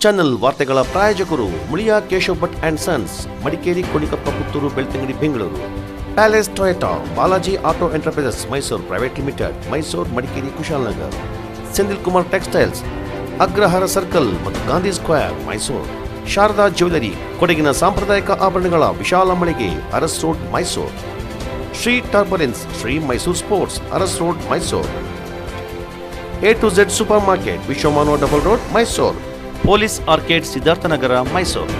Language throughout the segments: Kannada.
ಚಾನೆಲ್ ವಾರ್ತೆಗಳ ಪ್ರಾಯೋಜಕರು Muliya Keshav Bhat and sons, Madikeri, Konikoppa, Puttur, Belthangady, Bengaluru. Palace Toyota, Balaji auto enterprises Mysuru private limited, Mysuru, Madikeri, Kushalnagar. Sendil Kumar textiles, Agrahara circle ಮತ್ತು ಗಾಂಧಿ ಸ್ಕ್ವೇರ್, ಮೈಸೂರು. ಶಾರದಾ ಜ್ಯುವೆಲರಿ, ಕೊಡಗಿನ ಸಾಂಪ್ರದಾಯಿಕ ಆಭರಣಗಳ ವಿಶಾಲ ಮಳಿಗೆ, Aras road, Mysuru. Shri turbulence, Shri Mysuru sports, Aras road, Mysuru. A to Z super market, Vishwamanava double road, Mysuru. Police arcade, Siddharthanagar, Mysuru.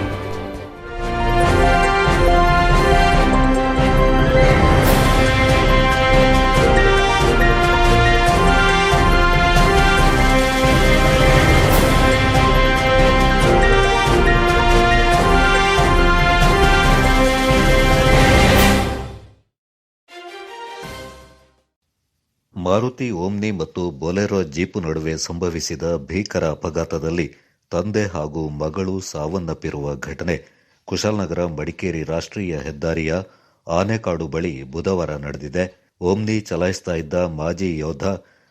Maruti Omni ಮತ್ತು ಬೊಲೆರೋ ಜೀಪು ನಡುವೆ ಸಂಭವಿಸಿದ ಭೀಕರ ಅಪಘಾತದಲ್ಲಿ ತಂದೆ ಹಾಗೂ ಮಗಳು ಸಾವನ್ನಪ್ಪಿರುವ ಘಟನೆ ಕುಶಾಲನಗರ ಮಡಿಕೇರಿ ರಾಷ್ಟ್ರೀಯ ಹೆದ್ದಾರಿಯ ಆನೆಕಾಡು ಬಳಿ ಬುಧವಾರ ನಡೆದಿದೆ. ಓಮ್ನಿ ಚಲಾಯಿಸ್ತಾ ಇದ್ದ ಮಾಜಿ ಯೋಧ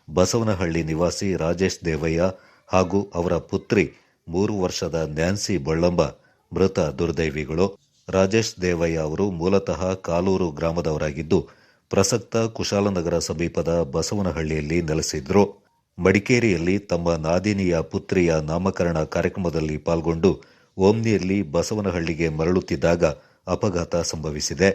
ಬಸವನಹಳ್ಳಿ ನಿವಾಸಿ ರಾಜೇಶ್ ದೇವಯ್ಯ ಹಾಗೂ ಅವರ ಪುತ್ರಿ 3 ವರ್ಷದ ನ್ಯಾನ್ಸಿ ಬಳ್ಳಂಬ ಮೃತ ದುರ್ದೈವಿಗಳು. ರಾಜೇಶ್ ದೇವಯ್ಯ ಅವರು ಮೂಲತಃ ಕಾಲೂರು ಗ್ರಾಮದವರಾಗಿದ್ದು ಪ್ರಸಕ್ತ ಕುಶಾಲನಗರ ಸಮೀಪದ ಬಸವನಹಳ್ಳಿಯಲ್ಲಿ ನೆಲೆಸಿದ್ರು. ಮಡಿಕೇರಿಯಲ್ಲಿ ತಮ್ಮ ನಾದಿನಿಯ ಪುತ್ರಿಯ ನಾಮಕರಣ ಕಾರ್ಯಕ್ರಮದಲ್ಲಿ ಪಾಲ್ಗೊಂಡು ಓಮ್ನಿಯಲ್ಲಿ ಬಸವನಹಳ್ಳಿಗೆ ಮರಳುತ್ತಿದ್ದಾಗ ಅಪಘಾತ ಸಂಭವಿಸಿದೆ.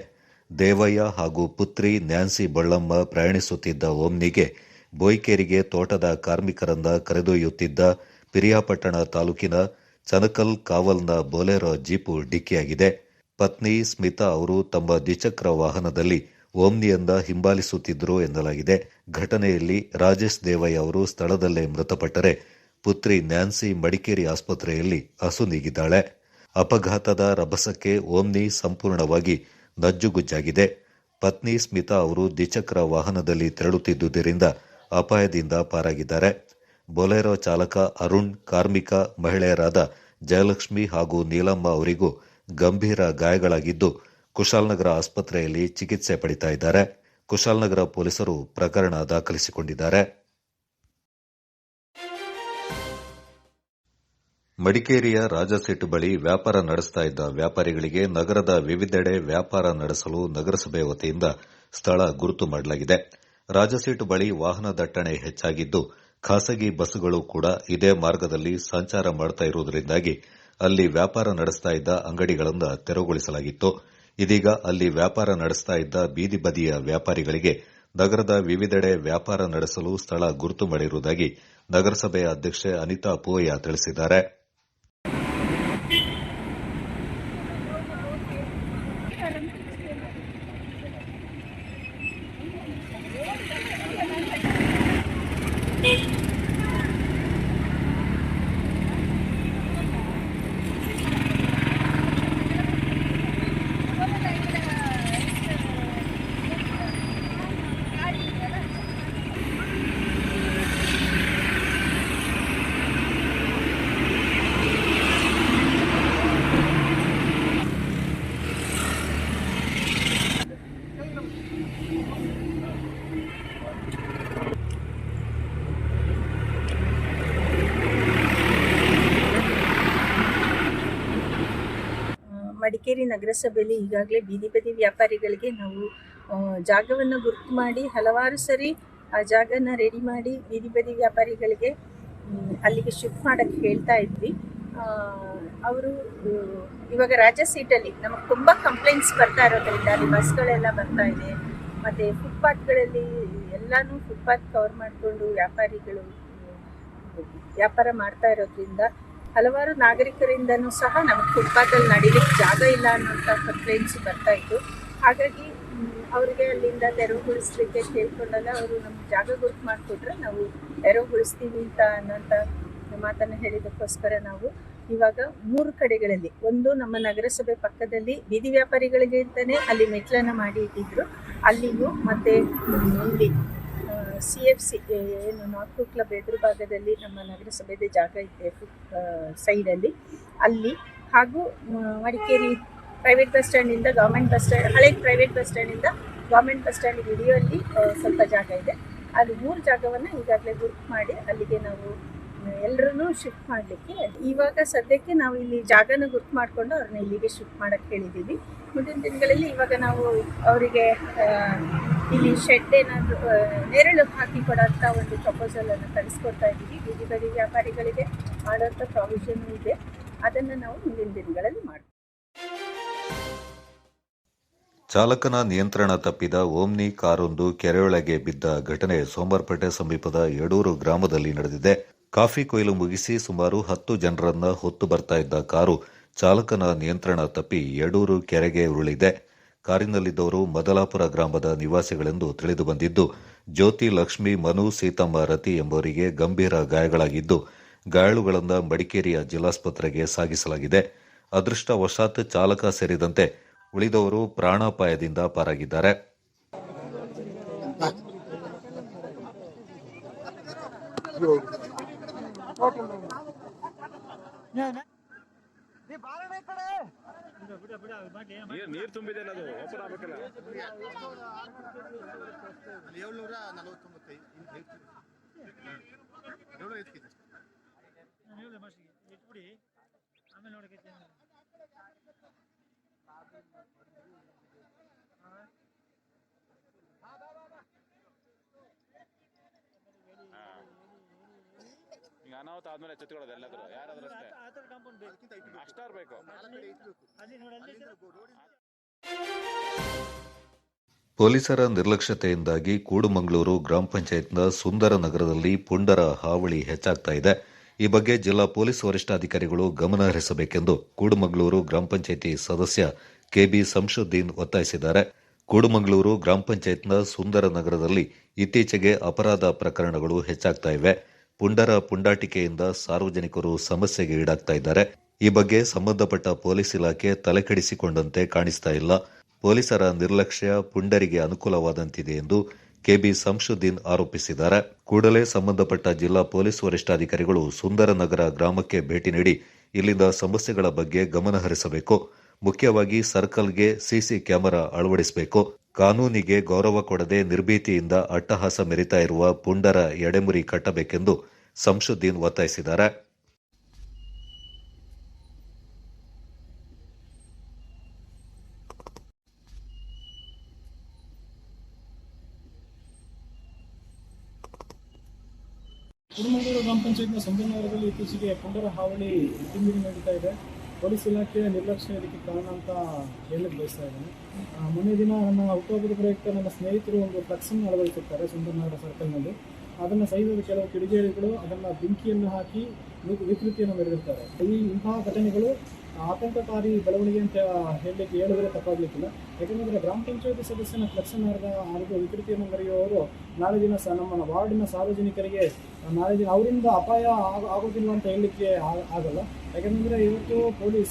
ದೇವಯ್ಯ ಹಾಗೂ ಪುತ್ರಿ ನ್ಯಾನ್ಸಿ ಬಳ್ಳಮ್ಮ ಪ್ರಯಾಣಿಸುತ್ತಿದ್ದ ಓಮ್ನಿಗೆ ಬೋಯ್ಕೇರಿಗೆ ತೋಟದ ಕಾರ್ಮಿಕರನ್ನ ಕರೆದೊಯ್ಯುತ್ತಿದ್ದ ಪಿರಿಯಾಪಟ್ಟಣ ತಾಲೂಕಿನ ಚನಕಲ್ ಕಾವಲ್ನ ಬೊಲೆರೋ ಜೀಪು ಡಿಕ್ಕಿಯಾಗಿದೆ. ಪತ್ನಿ ಸ್ಮಿತಾ ಅವರು ತಮ್ಮ ದ್ವಿಚಕ್ರ ವಾಹನದಲ್ಲಿ ಓಮ್ನಿಯನ್ನ ಹಿಂಬಾಲಿಸುತ್ತಿದ್ದರು ಎನ್ನಲಾಗಿದೆ. ಘಟನೆಯಲ್ಲಿ ರಾಜೇಶ್ ದೇವಯ್ಯ ಅವರು ಸ್ಥಳದಲ್ಲೇ ಮೃತಪಟ್ಟರೆ ಪುತ್ರಿ ನ್ಯಾನ್ಸಿ ಮಡಿಕೇರಿ ಆಸ್ಪತ್ರೆಯಲ್ಲಿ ಅಸುನೀಗಿದ್ದಾಳೆ. ಅಪಘಾತದ ರಭಸಕ್ಕೆ ಓಮ್ನಿ ಸಂಪೂರ್ಣವಾಗಿ ನಜ್ಜುಗುಜ್ಜಾಗಿದೆ. ಪತ್ನಿ ಸ್ಮಿತಾ ಅವರು ದ್ವಿಚಕ್ರ ವಾಹನದಲ್ಲಿ ತೆರಳುತ್ತಿದ್ದುದರಿಂದ ಅಪಾಯದಿಂದ ಪಾರಾಗಿದ್ದಾರೆ. ಬೊಲೆರೋ ಚಾಲಕ ಅರುಣ್, ಕಾರ್ಮಿಕ ಮಹಿಳೆಯರಾದ ಜಯಲಕ್ಷ್ಮಿ ಹಾಗೂ ನೀಲಮ್ಮ ಅವರಿಗೂ ಗಂಭೀರ ಗಾಯಗಳಾಗಿದ್ದು ಕುಶಾಲನಗರ ಆಸ್ಪತ್ರೆಯಲ್ಲಿ ಚಿಕಿತ್ಸೆ ಪಡಿತಾ ಇದ್ದಾರೆ. ಕುಶಾಲನಗರ ಪೊಲೀಸರು ಪ್ರಕರಣ ದಾಖಲಿಸಿಕೊಂಡಿದ್ದಾರೆ. ಮಡಿಕೇರಿಯ ರಾಜಸೀಟ್ ಬಳಿ ವ್ಯಾಪಾರ ನಡೆಸ್ತಾ ಇದ್ದ ವ್ಯಾಪಾರಿಗಳಿಗೆ ನಗರದ ವಿವಿಧೆಡೆ ವ್ಯಾಪಾರ ನಡೆಸಲು ನಗರಸಭೆ ವತಿಯಿಂದ ಸ್ಥಳ ಗುರುತು ಮಾಡಲಾಗಿದೆ. ರಾಜಸೀಟ್ ಬಳಿ ವಾಹನ ದಟ್ಟಣೆ ಹೆಚ್ಚಾಗಿದ್ದು ಖಾಸಗಿ ಬಸ್ಗಳು ಕೂಡ ಇದೇ ಮಾರ್ಗದಲ್ಲಿ ಸಂಚಾರ ಮಾಡ್ತಾ ಇರುವುದರಿಂದಾಗಿ ಅಲ್ಲಿ ವ್ಯಾಪಾರ ನಡೆಸ್ತಾ ಇದ್ದ ಅಂಗಡಿಗಳನ್ನು ತೆರವುಗೊಳಿಸಲಾಗಿತ್ತು. ಇದೀಗ ಅಲ್ಲಿ ವ್ಯಾಪಾರ ನಡೆಸ್ತಾ ಇದ್ದ ಬೀದಿ ಬದಿಯ ವ್ಯಾಪಾರಿಗಳಿಗೆ ನಗರದ ವಿವಿಧೆಡೆ ವ್ಯಾಪಾರ ನಡೆಸಲು ಸ್ಥಳ ಗುರುತು ಮಾಡಿರುವುದಾಗಿ ನಗರಸಭೆಯ ಅಧ್ಯಕ್ಷೆ ಅನಿತಾ ಪೂವಯ್ಯ ತಿಳಿಸಿದ್ದಾರೆ. ಮಡಿಕೇರಿ ನಗರಸಭೆಯಲ್ಲಿ ಈಗಾಗಲೇ ಬೀದಿ ಬದಿ ವ್ಯಾಪಾರಿಗಳಿಗೆ ನಾವು ಜಾಗವನ್ನು ಗುರುತು ಮಾಡಿ ಹಲವಾರು ಸರಿ ಆ ಜಾಗನ ರೆಡಿ ಮಾಡಿ ಬೀದಿ ಬದಿ ವ್ಯಾಪಾರಿಗಳಿಗೆ ಅಲ್ಲಿಗೆ ಶಿಫ್ಟ್ ಮಾಡೋಕ್ಕೆ ಹೇಳ್ತಾ ಇದ್ವಿ. ಅವರು ಇವಾಗ ರಾಜ ಸೀಟಲ್ಲಿ ನಮಗೆ ತುಂಬ ಕಂಪ್ಲೇಂಟ್ಸ್ ಬರ್ತಾ ಇರೋದ್ರಿಂದ ಅಲ್ಲಿ ಬಸ್ಗಳೆಲ್ಲ ಬರ್ತಾ ಇದೆ, ಮತ್ತು ಫುಟ್ಪಾತ್ಗಳಲ್ಲಿ ಎಲ್ಲನೂ ಫುಟ್ಪಾತ್ ಕವರ್ ಮಾಡಿಕೊಂಡು ವ್ಯಾಪಾರಿಗಳು ವ್ಯಾಪಾರ ಮಾಡ್ತಾ ಇರೋದ್ರಿಂದ ಹಲವಾರು ನಾಗರಿಕರಿಂದನೂ ಸಹ ನಮಗೆ ಫುಟ್ಪಾತಲ್ಲಿ ನಡೀಲಿಕ್ಕೆ ಜಾಗ ಇಲ್ಲ ಅನ್ನೋಂಥ ಕಂಪ್ಲೇಂಟ್ಸ್ ಬರ್ತಾ ಇತ್ತು. ಹಾಗಾಗಿ ಅವರಿಗೆ ಅಲ್ಲಿಂದ ತೆರವುಗೊಳಿಸ್ಲಿಕ್ಕೆ ಕೇಳ್ಕೊಂಡಾಗ ಅವರು ನಮ್ಗೆ ಜಾಗ ಗುರುತು ಮಾಡಿಕೊಟ್ರೆ ನಾವು ತೆರವುಗೊಳಿಸ್ತೀವಿ ಅನ್ನೋಂಥ ಮಾತನ್ನು ಹೇಳಿದಕ್ಕೋಸ್ಕರ ನಾವು ಇವಾಗ 3 ಕಡೆಗಳಲ್ಲಿ, ಒಂದು ನಮ್ಮ ನಗರಸಭೆ ಪಕ್ಕದಲ್ಲಿ ಬೀದಿ ವ್ಯಾಪಾರಿಗಳಿಗೆ ಅಂತಲೇ ಅಲ್ಲಿ ಮೆಟ್ಲನ್ನು ಮಾಡಿ ಇಟ್ಟಿದ್ರು, ಅಲ್ಲಿಗೂ ಮತ್ತು ಇಲ್ಲಿ CFC ಏನು ನಾರ್ತ್ ಕ್ಲಬ್ ಎದುರು ಭಾಗದಲ್ಲಿ ನಮ್ಮ ನಗರಸಭೆದ ಜಾಗ ಇದೆ ಸೈಡಲ್ಲಿ, ಅಲ್ಲಿ ಹಾಗೂ ಮಡಿಕೇರಿ ಪ್ರೈವೇಟ್ ಬಸ್ ಸ್ಟ್ಯಾಂಡಿಂದ ಗೌರ್ಮೆಂಟ್ ಬಸ್ ಸ್ಟ್ಯಾಂಡ್, ಹಳೆ ಪ್ರೈವೇಟ್ ಬಸ್ ಸ್ಟ್ಯಾಂಡಿಂದ ಗೌರ್ಮೆಂಟ್ ಬಸ್ ಸ್ಟ್ಯಾಂಡ್ ವಿಡಿಯೋಲ್ಲಿ ಸ್ವಲ್ಪ ಜಾಗ ಇದೆ. ಅಲ್ಲಿ 3 ಜಾಗವನ್ನು ಈಗಾಗಲೇ ಗುರುತು ಮಾಡಿ ಅಲ್ಲಿಗೆ ನಾವು ಎಲ್ಲರೂ ಶಿಫ್ಟ್ ಮಾಡಲಿಕ್ಕೆ ಇವಾಗ ಸದ್ಯಕ್ಕೆ ನಾವು ಇಲ್ಲಿ ಜಾಗನ ಗುರ್ತು ಮಾಡಿಕೊಂಡು ಅವ್ರನ್ನ ಇಲ್ಲಿಗೆ ಶಿಫ್ಟ್ ಮಾಡೋಕ್ಕೆ ಹೇಳಿದ್ದೀವಿ. ಮುಂದಿನ ದಿನಗಳಲ್ಲಿ ಇವಾಗ ನಾವು ಅವರಿಗೆ ಇಲ್ಲಿ ಶೆಡ್ ಏನಾದರೂ ನೆರಳು ಹಾಕಿ ಕೊಡೋಂಥ ಒಂದು ಪ್ರಪೋಸಲನ್ನು ಕಳಿಸ್ಕೊಡ್ತಾ ಇದ್ದೀವಿ. ಬೀದಿ ಬದಿ ವ್ಯಾಪಾರಿಗಳಿಗೆ ಮಾಡೋಂಥ ಪ್ರಾವಿಷನ್ ಇದೆ, ಅದನ್ನು ನಾವು ಮುಂದಿನ ದಿನಗಳಲ್ಲಿ ಮಾಡ್ತೀವಿ. ಚಾಲಕನ ನಿಯಂತ್ರಣ ತಪ್ಪಿದ ಓಮ್ನಿ ಕಾರೊಂದು ಕೆರೆಯೊಳಗೆ ಬಿದ್ದ ಘಟನೆ ಸೋಮವಾರಪೇಟೆ ಸಮೀಪದ ಯಡೂರು ಗ್ರಾಮದಲ್ಲಿ ನಡೆದಿದೆ. ಕಾಫಿ ಕೊಯ್ಲು ಮುಗಿಸಿ ಸುಮಾರು 10 ಜನರನ್ನ ಹೊತ್ತು ಬರ್ತಾ ಇದ್ದ ಕಾರು ಚಾಲಕನ ನಿಯಂತ್ರಣ ತಪ್ಪಿ ಯಡೂರು ಕೆರೆಗೆ ಉರುಳಿದೆ. ಕಾರಿನಲ್ಲಿದ್ದವರು ಮದಲಾಪುರ ಗ್ರಾಮದ ನಿವಾಸಿಗಳೆಂದು ತಿಳಿದುಬಂದಿದ್ದು, ಜ್ಯೋತಿ ಲಕ್ಷ್ಮಿ, ಮನು, ಸೀತಮ್ಮ, ರತಿ ಎಂಬುವರಿಗೆ ಗಂಭೀರ ಗಾಯಗಳಾಗಿದ್ದು, ಗಾಯಾಳುಗಳನ್ನು ಮಡಿಕೇರಿಯ ಜಿಲ್ಲಾಸ್ಪತ್ರೆಗೆ ಸಾಗಿಸಲಾಗಿದೆ. ಅದೃಷ್ಟವಶಾತ್ ಚಾಲಕ ಸೇರಿದಂತೆ ಉಳಿದವರು ಪ್ರಾಣಾಪಾಯದಿಂದ ಪಾರಾಗಿದ್ದಾರೆ. ನೀರು ತುಂಬಿದೆ, ಓಪನ್ ಆಗಬೇಕಲ್ಲ. ಈಗ ಅನಾಹುತ ಆದ್ಮೇಲೆ ಎಚ್ಚೆತ್ಕೊಳ್ಳೋದು ಎಲ್ಲಾದ್ರೂ ಯಾರಾದ್ರೂ ಅಷ್ಟಾರ್ ಬೇಕು. ಪೊಲೀಸರ ನಿರ್ಲಕ್ಷ್ಯತೆಯಿಂದಾಗಿ ಕೂಡುಮಂಗಳೂರು ಗ್ರಾಮ ಪಂಚಾಯತ್ನ ಸುಂದರ ನಗರದಲ್ಲಿ ಪುಂಡರ ಹಾವಳಿ ಹೆಚ್ಚಾಗ್ತಾ ಇದೆ. ಈ ಬಗ್ಗೆ ಜಿಲ್ಲಾ ಪೊಲೀಸ್ ವರಿಷ್ಠಾಧಿಕಾರಿಗಳು ಗಮನ ಹರಿಸಬೇಕೆಂದು ಕೂಡುಮಂಗಳೂರು ಗ್ರಾಮ ಪಂಚಾಯಿತಿ ಸದಸ್ಯ ಕೆಬಿ ಸಂಶುದ್ದೀನ್ ಒತ್ತಾಯಿಸಿದ್ದಾರೆ. ಕೂಡುಮಂಗಳೂರು ಗ್ರಾಮ ಪಂಚಾಯತ್ನ ಸುಂದರ ನಗರದಲ್ಲಿ ಇತ್ತೀಚೆಗೆ ಅಪರಾಧ ಪ್ರಕರಣಗಳು ಹೆಚ್ಚಾಗ್ತಾ ಇವೆ. ಪುಂಡರ ಪುಂಡಾಟಿಕೆಯಿಂದ ಸಾರ್ವಜನಿಕರು ಸಮಸ್ಯೆಗೆ ಈಡಾಗ್ತಾ ಇದ್ದಾರೆ. ಈ ಬಗ್ಗೆ ಸಂಬಂಧಪಟ್ಟ ಪೊಲೀಸ್ ಇಲಾಖೆ ತಲೆಕೆಡಿಸಿಕೊಂಡಂತೆ ಕಾಣಿಸ್ತಾ ಇಲ್ಲ. ಪೊಲೀಸರ ನಿರ್ಲಕ್ಷ್ಯ ಪುಂಡರಿಗೆ ಅನುಕೂಲವಾದಂತಿದೆ ಎಂದು ಕೆಬಿ ಸಂಶುದ್ದೀನ್ ಆರೋಪಿಸಿದ್ದಾರೆ. ಕೂಡಲೇ ಸಂಬಂಧಪಟ್ಟ ಜಿಲ್ಲಾ ಪೊಲೀಸ್ ವರಿಷ್ಠಾಧಿಕಾರಿಗಳು ಸುಂದರ ನಗರ ಗ್ರಾಮಕ್ಕೆ ಭೇಟಿ ನೀಡಿ ಇಲ್ಲಿಂದ ಸಮಸ್ಯೆಗಳ ಬಗ್ಗೆ ಗಮನ ಹರಿಸಬೇಕು. ಮುಖ್ಯವಾಗಿ ಸರ್ಕಲ್ಗೆ ಸಿಸಿ ಕ್ಯಾಮೆರಾ ಅಳವಡಿಸಬೇಕು. ಕಾನೂನಿಗೆ ಗೌರವ ಕೊಡದೆ ನಿರ್ಭೀತಿಯಿಂದ ಅಟ್ಟಹಾಸ ಮೆರಿತಾ ಇರುವ ಪುಂಡರ ಎಡೆಮುರಿ ಕಟ್ಟಬೇಕೆಂದು ಸಂಶುದ್ದೀನ್ ಒತ್ತಾಯಿಸಿದ್ದಾರೆ. ಕೂಡುಮಂಗಳೂರು ಗ್ರಾಮ ಪಂಚಾಯತ್ನ ಸುಂದರ ನಗರದಲ್ಲಿ ಇತ್ತೀಚೆಗೆ ಪುಂಡರ ಹಾವಳಿ ತಿಂಗಳು ನಡೀತಾ ಇದೆ. ಪೊಲೀಸ್ ಇಲಾಖೆಯ ನಿರ್ಲಕ್ಷ್ಯ ಇದಕ್ಕೆ ಕಾರಣ ಅಂತ ಹೇಳಕ್ಕೆ ಬಯಸ್ತಾ ಇದ್ದೇನೆ. ಮೊನ್ನೆ ದಿನ ನನ್ನ ಹುಟ್ಟುಹಬ್ಬದ ಪ್ರಯುಕ್ತ ನನ್ನ ಸ್ನೇಹಿತರು ಒಂದು ಫ್ಲೆಕ್ಸನ್ನು ಅಳವಡಿಸಿರ್ತಾರೆ ಸುಂದರ ನಗರ ಸರ್ಕಲ್ನಲ್ಲಿ. ಅದನ್ನು ಸಹಿಸಿದ ಕೆಲವು ಕಿಡಿಗೇಡಿಗಳು ಅದನ್ನು ಬೆಂಕಿಯನ್ನು ಹಾಕಿ ವಿಕೃತಿಯನ್ನು ಮೆರೆದಿರ್ತಾರೆ. ಇಂತಹ ಘಟನೆಗಳು ಆತಂಕಕಾರಿ ಬೆಳವಣಿಗೆ ಅಂತ ಹೇಳಿದ್ರೆ ತಪ್ಪಾಗಲಿಕ್ಕಿಲ್ಲ. ಯಾಕೆಂದರೆ ಗ್ರಾಮ ಪಂಚಾಯತಿ ಸದಸ್ಯನ ಫ್ಲೆಕ್ಸನ್ನು ಹರಿದು ವಿಕೃತಿಯನ್ನು ಮೆರೆಯುವವರು ನಾಳೆ ದಿನ ನಮ್ಮ ವಾರ್ಡಿನ ಸಾರ್ವಜನಿಕರಿಗೆ ನಾಳೆ ದಿನ ಅವರಿಂದ ಅಪಾಯ ಆಗೋದಿಲ್ಲ ಅಂತ ಹೇಳಲಿಕ್ಕೆ ಆಗಲ್ಲ. ಯಾಕೆಂದರೆ ಇವತ್ತು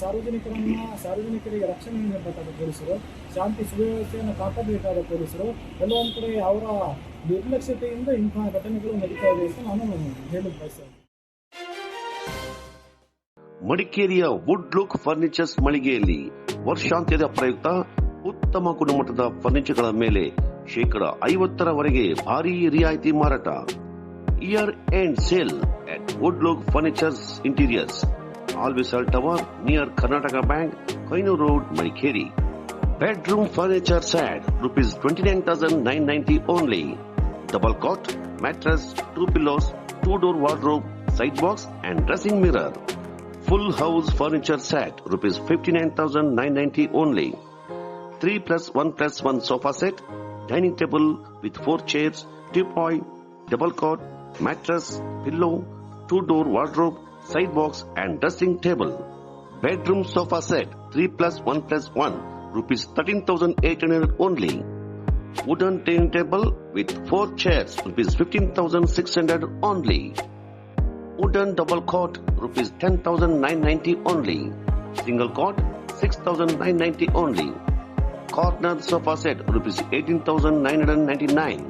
ಸಾರ್ವಜನಿಕರಿಗೆ ರಕ್ಷಣೆ ನೀಡಬೇಕಾದ ಪೊಲೀಸರು, ಶಾಂತಿ ಸುವ್ಯವಸ್ಥೆಯನ್ನು ಕಾಪಾಡಬೇಕಾದ ಪೊಲೀಸರು, ಕೆಲವೊಂದು ಕಡೆ ಅವರ ನಿರ್ಲಕ್ಷ್ಯತೆಯಿಂದ ಇಂತಹ ಘಟನೆಗಳು ನಡೀತಾ ಇದೆ ಅಂತ ನಾನು ಹೇಳಲು ಬಯಸ್ತೇನೆ. ಮಡಿಕೇರಿಯ ವುಡ್ ಲುಕ್ ಫರ್ನಿಚರ್ಸ್ ಮಳಿಗೆಯಲ್ಲಿ ವರ್ಷಾಂತ್ಯದ ಪ್ರಯುಕ್ತ ಉತ್ತಮ ಗುಣಮಟ್ಟದ ಫರ್ನಿಚರ್ಗಳ ಮೇಲೆ 50% ಭಾರಿ ರಿಯಾಯಿತಿ ಮಾರಾಟ. Year end sale at Wood Look Furnitures Interiors, All Vessel Tower near Karnataka Bank, Koynur Road, Madikeri. Bedroom furniture set rupees 29,990 only. Double cot, mattress, 2 pillows, 2-door wardrobe, side box and dressing mirror. Full house furniture set rupees 59,990 only. 3+1+1 sofa set, dining table with 4 chairs, teapoy, double cot, mattress, pillow, 2-door wardrobe, side box and dressing table. Bedroom sofa set 3+1+1 rupees 13,800 only. Wooden dining table with 4 chairs rupees 15,600 only. Wooden double cot rupees 10,990 only. Single cot 6,990 only. Corner sofa set rupees 18,999.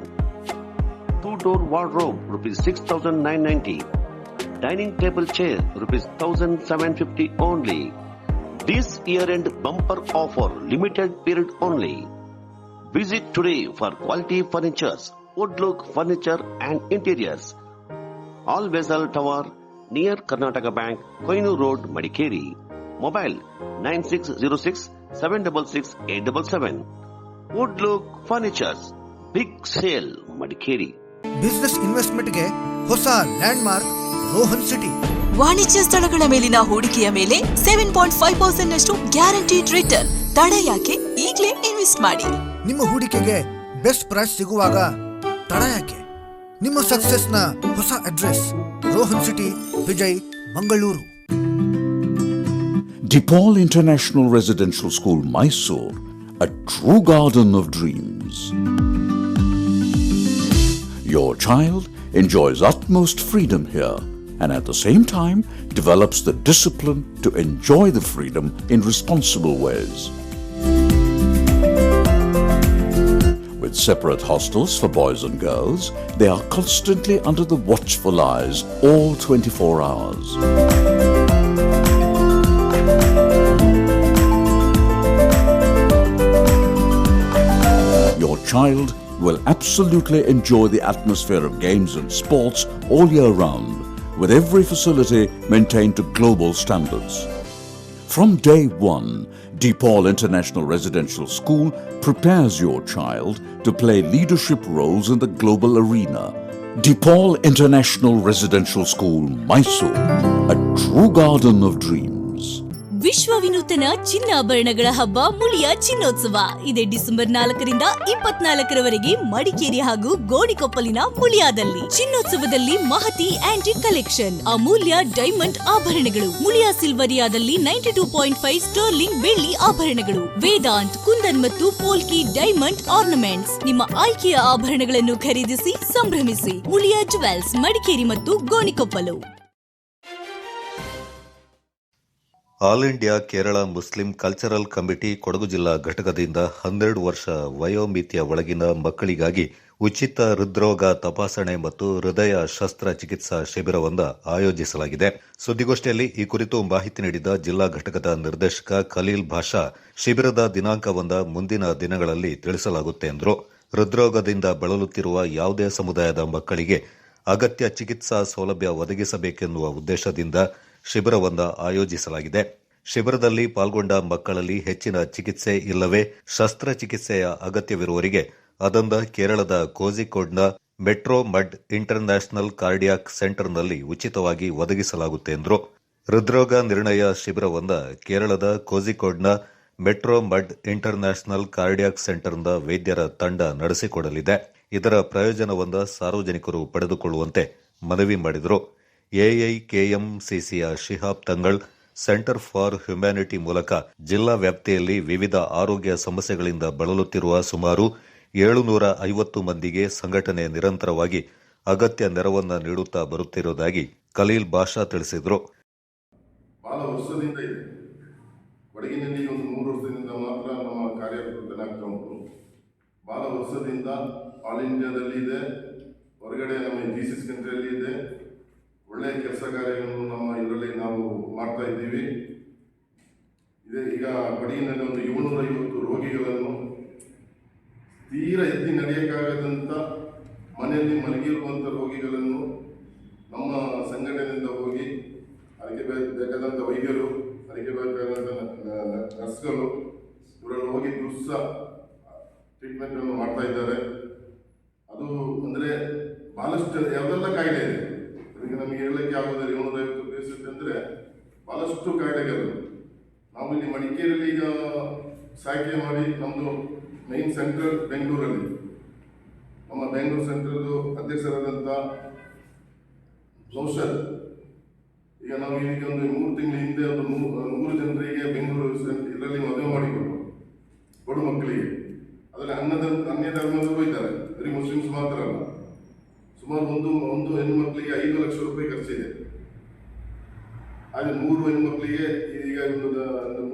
2-door wardrobe rupees 6,990. Dining table chair rupees 1,750 only. This year-end bumper offer limited period only. Visit today for quality furnitures, Wood Look Furniture and Interiors. All Vessel Tower, near Karnataka Bank, Koynur Road, Madikeri. Mobile 9606-766-877. Wood Look Furnitures, big sale, Madikeri. Business ಇನ್ವೆಸ್ಟ್ಮೆಂಟ್ಗೆ ಹೊಸ ಲ್ಯಾಂಡ್ ಮಾರ್ಕ್ ರೋಹನ್ ಸಿಟಿ. ವಾಣಿಜ್ಯ ಸ್ಥಳಗಳ ಮೇಲಿನ ಹೂಡಿಕೆಯ ಮೇಲೆ 7.5% ನಷ್ಟು ಗ್ಯಾರಂಟಿಡ್ ರಿಟರ್ನ್. ತಡ ಯಾಕೆ? ಈಗಲೇ ಇನ್ವೆಸ್ಟ್ ಮಾಡಿ. ನಿಮ್ಮ ಹೂಡಿಕೆಗೆ ಬೆಸ್ಟ್ ಪ್ರೈಸ್ ಸಿಗುವಾಗ ತಡ ಯಾಕೆ? ನಿಮ್ಮ ಸಕ್ಸೆಸ್ ನ ಹೊಸ address Rohan city, Vijay, Mangaluru. DePaul International Residential School, Mysore, a true garden of dreams. Your child enjoys utmost freedom here and at the same time develops the discipline to enjoy the freedom in responsible ways. With separate hostels for boys and girls, they are constantly under the watchful eyes all 24 hours. Your child will absolutely enjoy the atmosphere of games and sports all year round, with every facility maintained to global standards. From day one, DePaul International Residential School prepares your child to play leadership roles in the global arena. DePaul International Residential School, Mysore, a true garden of dreams. ವಿಶ್ವ ವಿನೂತನ ಚಿನ್ನಾಭರಣಗಳ ಹಬ್ಬ ಮುಳಿಯ ಚಿನ್ನೋತ್ಸವ ಇದೆ ಡಿಸೆಂಬರ್ 4ರಿಂದ 24ರವರೆಗೆ ಮಡಿಕೇರಿ ಹಾಗೂ ಗೋಣಿಕೊಪ್ಪಲಿನ ಮುಳಿಯಾದಲ್ಲಿ. ಚಿನ್ನೋತ್ಸವದಲ್ಲಿ ಮಹತಿ ಆಂಟಿಕ್ ಕಲೆಕ್ಷನ್, ಅಮೂಲ್ಯ ಡೈಮಂಡ್ ಆಭರಣಗಳು, ಮುಳಿಯಾ ಸಿಲ್ವರಿಯಾದಲ್ಲಿ 92.5 ಸ್ಟರ್ಲಿಂಗ್ ಬೆಳ್ಳಿ ಆಭರಣಗಳು, ವೇದಾಂತ್, ಕುಂದನ್ ಮತ್ತು ಪೋಲ್ಕಿ ಡೈಮಂಡ್ ಆರ್ನಮೆಂಟ್ಸ್. ನಿಮ್ಮ ಆಯ್ಕೆಯ ಆಭರಣಗಳನ್ನು ಖರೀದಿಸಿ ಸಂಭ್ರಮಿಸಿ. ಮುಳಿಯಾ ಜುವೆಲ್ಸ್, ಮಡಿಕೇರಿ ಮತ್ತು Gonikoppal. All India Kerala Muslim cultural committee Kodagu ಜಿಲ್ಲಾ ಘಟಕದಿಂದ 12 ವರ್ಷ ವಯೋಮಿತಿಯ ಒಳಗಿನ ಮಕ್ಕಳಿಗಾಗಿ ಉಚಿತ ಹೃದ್ರೋಗ ತಪಾಸಣೆ ಮತ್ತು ಹೃದಯ ಶಸ್ತ್ರಚಿಕಿತ್ಸಾ ಶಿಬಿರವನ್ನು ಆಯೋಜಿಸಲಾಗಿದೆ. ಸುದ್ದಿಗೋಷ್ಠಿಯಲ್ಲಿ ಈ ಕುರಿತು ಮಾಹಿತಿ ನೀಡಿದ ಜಿಲ್ಲಾ ಘಟಕದ ನಿರ್ದೇಶಕ ಖಲೀಲ್ ಭಾಷಾ, ಶಿಬಿರದ ದಿನಾಂಕವನ್ನು ಮುಂದಿನ ದಿನಗಳಲ್ಲಿ ತಿಳಿಸಲಾಗುತ್ತೆ ಎಂದರು. ಹೃದ್ರೋಗದಿಂದ ಬಳಲುತ್ತಿರುವ ಯಾವುದೇ ಸಮುದಾಯದ ಮಕ್ಕಳಿಗೆ ಅಗತ್ಯ ಚಿಕಿತ್ಸಾ ಸೌಲಭ್ಯ ಒದಗಿಸಬೇಕೆನ್ನುವ ಉದ್ದೇಶದಿಂದ ಶಿಬಿರವನ್ನು ಆಯೋಜಿಸಲಾಗಿದೆ. ಶಿಬಿರದಲ್ಲಿ ಪಾಲ್ಗೊಂಡ ಮಕ್ಕಳಲ್ಲಿ ಹೆಚ್ಚಿನ ಚಿಕಿತ್ಸೆ ಇಲ್ಲವೇ ಶಸ್ತ್ರಚಿಕಿತ್ಸೆಯ ಅಗತ್ಯವಿರುವವರಿಗೆ ಅದನ್ನು ಕೇರಳದ ಕೋಝಿಕೋಡ್ನ ಮೆಟ್ರೋ ಮಡ್ ಇಂಟರ್ನ್ಯಾಷನಲ್ ಕಾರ್ಡಿಯಾಕ್ ಸೆಂಟರ್ನಲ್ಲಿ ಉಚಿತವಾಗಿ ಒದಗಿಸಲಾಗುತ್ತೆ ಎಂದರು. ಹೃದ್ರೋಗ ನಿರ್ಣಯ ಶಿಬಿರವನ್ನು ಕೇರಳದ ಕೋಝಿಕೋಡ್ನ ಮೆಟ್ರೋ ಮಡ್ ಇಂಟರ್ನ್ಯಾಷನಲ್ ಕಾರ್ಡಿಯಾಕ್ ಸೆಂಟರ್ನ ವೈದ್ಯರ ತಂಡ ನಡೆಸಿಕೊಡಲಿದೆ. ಇದರ ಪ್ರಯೋಜನವನ್ನು ಸಾರ್ವಜನಿಕರು ಪಡೆದುಕೊಳ್ಳುವಂತೆ ಮನವಿ ಮಾಡಿದರು. ಎಐಕೆಎಂಸಿಸಿಯ Shihab Thangal Centre for Humanity ಮೂಲಕ ಜಿಲ್ಲಾ ವ್ಯಾಪ್ತಿಯಲ್ಲಿ ವಿವಿಧ ಆರೋಗ್ಯ ಸಮಸ್ಯೆಗಳಿಂದ ಬಳಲುತ್ತಿರುವ ಸುಮಾರು 750 ಮಂದಿಗೆ ಸಂಘಟನೆ ನಿರಂತರವಾಗಿ ಅಗತ್ಯ ನೆರವನ್ನು ನೀಡುತ್ತಾ ಬರುತ್ತಿರುವುದಾಗಿ ಖಲೀಲ್ ಭಾಷಾ ತಿಳಿಸಿದರು. ಬಹಳ ವರ್ಷದಿಂದ ಇದೆ. ಕೊಡಗಿನಲ್ಲಿ ಒಂದು 3 ವರ್ಷದಿಂದ ಮಾತ್ರ ನಮ್ಮ ಕಾರ್ಯಪ್ರವರ್ತನೆ ಆಗ್ತಾ ಉಂಟು. ಬಹಳ ವರ್ಷದಿಂದ ಆಲ್ ಇಂಡಿಯಾದಲ್ಲಿ ಇದೆ, ಹೊರಗಡೆ ನಮ್ಮ GCC ಕಂಟ್ರಿಯಲ್ಲಿ ಇದೆ. ಒಳ್ಳೆಯ ಕೆಲಸ ಕಾರ್ಯಗಳನ್ನು ನಮ್ಮ ಇದರಲ್ಲಿ ನಾವು ಮಾಡ್ತಾ ಇದ್ದೀವಿ. ಇದೇ ಈಗ ಕೊಡಗಿನಲ್ಲಿ ಒಂದು 750 ರೋಗಿಗಳನ್ನು ತೀರಾ ಎತ್ತಿ ನಡೆಯಕ್ಕಾಗದಂಥ ಮನೆಯಲ್ಲಿ ಮಲಗಿರುವಂಥ ರೋಗಿಗಳನ್ನು ನಮ್ಮ ಸಂಘಟನೆಯಿಂದ ಹೋಗಿ ಅದಕ್ಕೆ ಬೇಕಾದಂಥ ವೈದ್ಯರು, ಅದಕ್ಕೆ ಬೇಕಾದಂಥ ನರ್ಸ್ಗಳು ಇವರನ್ನು ಹೋಗಿ ದುಸ್ಸ ಟ್ರೀಟ್ಮೆಂಟನ್ನು ಮಾಡ್ತಾ ಇದ್ದಾರೆ. ಅದು ಅಂದರೆ ಬಹಳಷ್ಟು ಯಾವುದೆಲ್ಲ ಕಾಯಿಲೆ ಇದೆ, ಅದಕ್ಕೆ ನಮಗೆ ಹೇಳಲಿಕ್ಕೆ ಆಗೋದಿಲ್ಲ. 750 ಪೇಷಂಟ್ ಅಂದರೆ ಬಹಳಷ್ಟು ಕಾಯಿಲೆಗಳು. ನಾವು ಇಲ್ಲಿ ಮಡಿಕೇರಿಯಲ್ಲಿ ಈಗ ಶಾಖೆ ಮಾಡಿ ನಮ್ಮದು ಮೈನ್ ಸೆಂಟರ್ ಬೆಂಗಳೂರಲ್ಲಿ, ನಮ್ಮ ಬೆಂಗಳೂರು ಸೆಂಟ್ರದ್ದು ಅಧ್ಯಕ್ಷರಾದಂಥ ನೌಷದ್, ಈಗ ನಾವು ಈಗ ಒಂದು 3 ತಿಂಗಳ ಹಿಂದೆ ಒಂದು 100 ಜನರಿಗೆ ಬೆಂಗಳೂರು ಇದರಲ್ಲಿ ಮದುವೆ ಮಾಡಿಕೊಟ್ಟು ಬಡ ಮಕ್ಕಳಿಗೆ. ಅದರಲ್ಲಿ ಅನ್ಯ ಧರ್ಮದವರು ಇದ್ದಾರೆ, ಬರೀ ಮುಸ್ಲಿಮ್ಸ್ ಮಾತ್ರ ಅಲ್ಲ. ಸುಮಾರು ಒಂದು ಹೆಣ್ಣು ಮಕ್ಕಳಿಗೆ 5 ಲಕ್ಷ ರೂಪಾಯಿ ಖರ್ಚಿದೆ. ಹಾಗೆ 100 ಹೆಣ್ಣು ಮಕ್ಕಳಿಗೆ ಈಗ ಒಂದು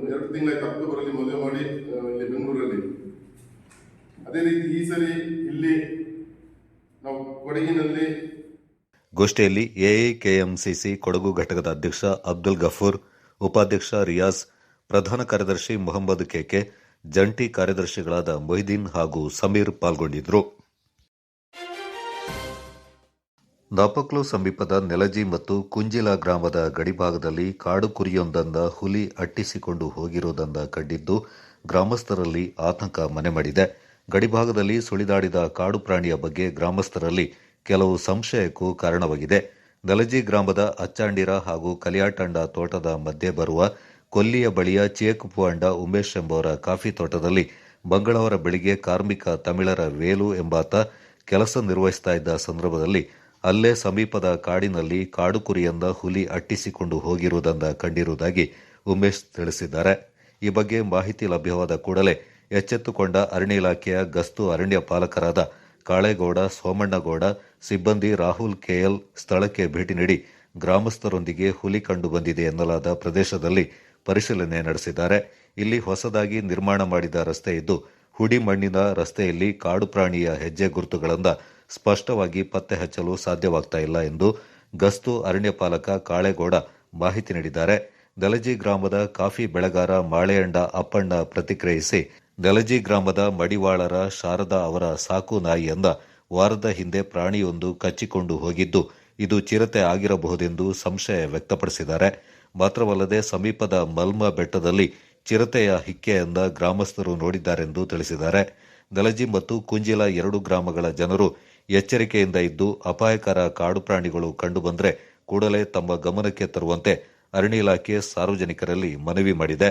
2 ತಿಂಗಳಾಯ್ತು ಅಕ್ಟೋಬರಲ್ಲಿ ಮದುವೆ ಮಾಡಿ ಇಲ್ಲಿ ಬೆಂಗಳೂರಲ್ಲಿ. ಅದೇ ರೀತಿ ಈ ಸರಿ ಇಲ್ಲಿ ನಾವು ಕೊಡಗಿನಲ್ಲಿ ಗೋಷ್ಠಿಯಲ್ಲಿ ಎಐಕೆಎಂಸಿಸಿ ಕೊಡಗು ಘಟಕದ ಅಧ್ಯಕ್ಷ ಅಬ್ದುಲ್ ಗಫೂರ್, ಉಪಾಧ್ಯಕ್ಷ ರಿಯಾಜ್, ಪ್ರಧಾನ ಕಾರ್ಯದರ್ಶಿ ಮೊಹಮ್ಮದ್ ಕೆಕೆ, ಜಂಟಿ ಕಾರ್ಯದರ್ಶಿಗಳಾದ ಮೊಹಿದೀನ್ ಹಾಗೂ ಸಮೀರ್ ಪಾಲ್ಗೊಂಡಿದ್ದರು. ನಾಪಕ್ಲು ಸಮೀಪದ ನೆಲಜಿ ಮತ್ತು ಕುಂಜಿಲ ಗ್ರಾಮದ ಗಡಿಭಾಗದಲ್ಲಿ ಕಾಡು ಕುರಿಯೊಂದನ್ನ ಹುಲಿ ಅಟ್ಟಿಸಿಕೊಂಡು ಹೋಗಿರುವುದನ್ನ ಕಂಡಿದ್ದು ಗ್ರಾಮಸ್ಥರಲ್ಲಿ ಆತಂಕ ಮನೆ ಮಾಡಿದೆ. ಗಡಿಭಾಗದಲ್ಲಿ ಸುಳಿದಾಡಿದ ಕಾಡು ಪ್ರಾಣಿಯ ಬಗ್ಗೆ ಗ್ರಾಮಸ್ಥರಲ್ಲಿ ಕೆಲವು ಸಂಶಯಕ್ಕೂ ಕಾರಣವಾಗಿದೆ. ನೆಲಜಿ ಗ್ರಾಮದ ಅಚ್ಚಾಂಡಿರ ಹಾಗೂ ಕಲಿಯಾಟಂಡ ತೋಟದ ಮಧ್ಯೆ ಬರುವ ಕೊಲ್ಲಿಯ ಬಳಿಯ ಚೇಕುಪು ಅಂಡ ಉಮೇಶ್ ಎಂಬುವರ ಕಾಫಿ ತೋಟದಲ್ಲಿ ಮಂಗಳವಾರ ಬೆಳಿಗ್ಗೆ ಕಾರ್ಮಿಕ ತಮಿಳರ ವೇಲು ಎಂಬಾತ ಕೆಲಸ ನಿರ್ವಹಿಸ್ತಾ ಇದ್ದ ಸಂದರ್ಭದಲ್ಲಿ ಅಲ್ಲೇ ಸಮೀಪದ ಕಾಡಿನಲ್ಲಿ ಕಾಡು ಕುರಿಯನ್ನ ಹುಲಿ ಅಟ್ಟಿಸಿಕೊಂಡು ಹೋಗಿರುವುದನ್ನು ಕಂಡಿರುವುದಾಗಿ ಉಮೇಶ್ ತಿಳಿಸಿದ್ದಾರೆ. ಈ ಬಗ್ಗೆ ಮಾಹಿತಿ ಲಭ್ಯವಾದ ಕೂಡಲೇ ಎಚ್ಚೆತ್ತುಕೊಂಡ ಅರಣ್ಯ ಇಲಾಖೆಯ ಗಸ್ತು ಅರಣ್ಯ ಪಾಲಕರಾದ ಕಾಳೇಗೌಡ, ಸೋಮಣ್ಣಗೌಡ, ಸಿಬ್ಬಂದಿ ರಾಹುಲ್ ಕೆಎಲ್ ಸ್ಥಳಕ್ಕೆ ಭೇಟಿ ನೀಡಿ ಗ್ರಾಮಸ್ಥರೊಂದಿಗೆ ಹುಲಿ ಕಂಡು ಬಂದಿದೆ ಎನ್ನಲಾದ ಪ್ರದೇಶದಲ್ಲಿ ಪರಿಶೀಲನೆ ನಡೆಸಿದ್ದಾರೆ. ಇಲ್ಲಿ ಹೊಸದಾಗಿ ನಿರ್ಮಾಣ ಮಾಡಿದ ರಸ್ತೆ ಇದ್ದು, ಹುಡಿ ಮಣ್ಣಿನ ರಸ್ತೆಯಲ್ಲಿ ಕಾಡು ಪ್ರಾಣಿಯ ಹೆಜ್ಜೆ ಗುರುತುಗಳನ್ನು ಸ್ಪಷ್ಟವಾಗಿ ಪತ್ತೆ ಹಚ್ಚಲು ಸಾಧ್ಯವಾಗ್ತಾ ಇಲ್ಲ ಎಂದು ಗಸ್ತು ಅರಣ್ಯ ಪಾಲಕ ಕಾಳೇಗೌಡ ಮಾಹಿತಿ ನೀಡಿದ್ದಾರೆ. ನೆಲಜಿ ಗ್ರಾಮದ ಕಾಫಿ ಬೆಳೆಗಾರ ಮಾಳೆಯಂಡ ಅಪ್ಪಣ್ಣ ಪ್ರತಿಕ್ರಿಯಿಸಿ, ನೆಲಜಿ ಗ್ರಾಮದ ಮಡಿವಾಳರ ಶಾರದಾ ಅವರ ಸಾಕು ನಾಯಿಯನ್ನ ವಾರದ ಹಿಂದೆ ಪ್ರಾಣಿಯೊಂದು ಕಚ್ಚಿಕೊಂಡು ಹೋಗಿದ್ದು, ಇದು ಚಿರತೆ ಆಗಿರಬಹುದೆಂದು ಸಂಶಯ ವ್ಯಕ್ತಪಡಿಸಿದ್ದಾರೆ. ಮಾತ್ರವಲ್ಲದೆ ಸಮೀಪದ ಮಲ್ಮ ಬೆಟ್ಟದಲ್ಲಿ ಚಿರತೆಯ ಹಿಕ್ಕೆಯನ್ನ ಗ್ರಾಮಸ್ಥರು ನೋಡಿದ್ದಾರೆಂದು ತಿಳಿಸಿದ್ದಾರೆ. ನೆಲಜಿ ಮತ್ತು ಕುಂಜಿಲ 2 ಗ್ರಾಮಗಳ ಜನರು ಎಚ್ಚರಿಕೆಯಿಂದ ಇದ್ದು ಅಪಾಯಕರ ಕಾಡು ಪ್ರಾಣಿಗಳು ಕಂಡುಬಂದರೆ ಕೂಡಲೇ ತಮ್ಮ ಗಮನಕ್ಕೆ ತರುವಂತೆ ಅರಣ್ಯ ಇಲಾಖೆ ಸಾರ್ವಜನಿಕರಲ್ಲಿ ಮನವಿ ಮಾಡಿದೆ.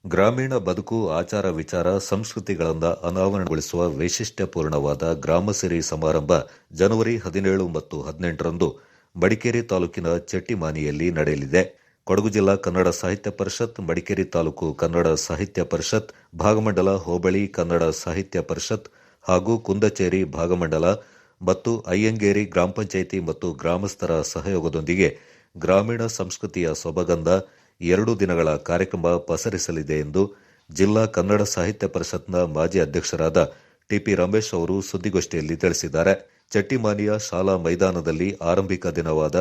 ಗ್ರಾಮೀಣ ಬದುಕು, ಆಚಾರ ವಿಚಾರ, ಸಂಸ್ಕೃತಿಗಳನ್ನು ಅನಾವರಣಗೊಳಿಸುವ ವೈಶಿಷ್ಟ್ಯಪೂರ್ಣವಾದ ಗ್ರಾಮಸಿರಿ ಸಮಾರಂಭ ಜನವರಿ 17 ಮತ್ತು 18ರಂದು ಮಡಿಕೇರಿ ತಾಲೂಕಿನ ಚೆಟ್ಟಿಮಾನಿಯಲ್ಲಿ ನಡೆಯಲಿದೆ. ಕೊಡಗು ಜಿಲ್ಲಾ ಕನ್ನಡ ಸಾಹಿತ್ಯ ಪರಿಷತ್, ಮಡಿಕೇರಿ ತಾಲೂಕು ಕನ್ನಡ ಸಾಹಿತ್ಯ ಪರಿಷತ್, ಭಾಗಮಂಡಲ ಹೋಬಳಿ ಕನ್ನಡ ಸಾಹಿತ್ಯ ಪರಿಷತ್ ಹಾಗೂ ಕುಂದಚೇರಿ ಭಾಗಮಂಡಲ ಮತ್ತು ಅಯ್ಯಂಗೇರಿ ಗ್ರಾಮ ಪಂಚಾಯಿತಿ ಮತ್ತು ಗ್ರಾಮಸ್ಥರ ಸಹಯೋಗದೊಂದಿಗೆ ಗ್ರಾಮೀಣ ಸಂಸ್ಕೃತಿಯ ಸೊಬಗಂದ 2 ದಿನಗಳ ಕಾರ್ಯಕ್ರಮ ಪಸರಿಸಲಿದೆ ಎಂದು ಜಿಲ್ಲಾ ಕನ್ನಡ ಸಾಹಿತ್ಯ ಪರಿಷತ್ನ ಮಾಜಿ ಅಧ್ಯಕ್ಷರಾದ ಟಿಪಿ ರಮೇಶ್ ಅವರು ಸುದ್ದಿಗೋಷ್ಠಿಯಲ್ಲಿ ತಿಳಿಸಿದ್ದಾರೆ. ಚೆಟ್ಟಿಮಾನಿಯ ಶಾಲಾ ಮೈದಾನದಲ್ಲಿ ಆರಂಭಿಕ ದಿನವಾದ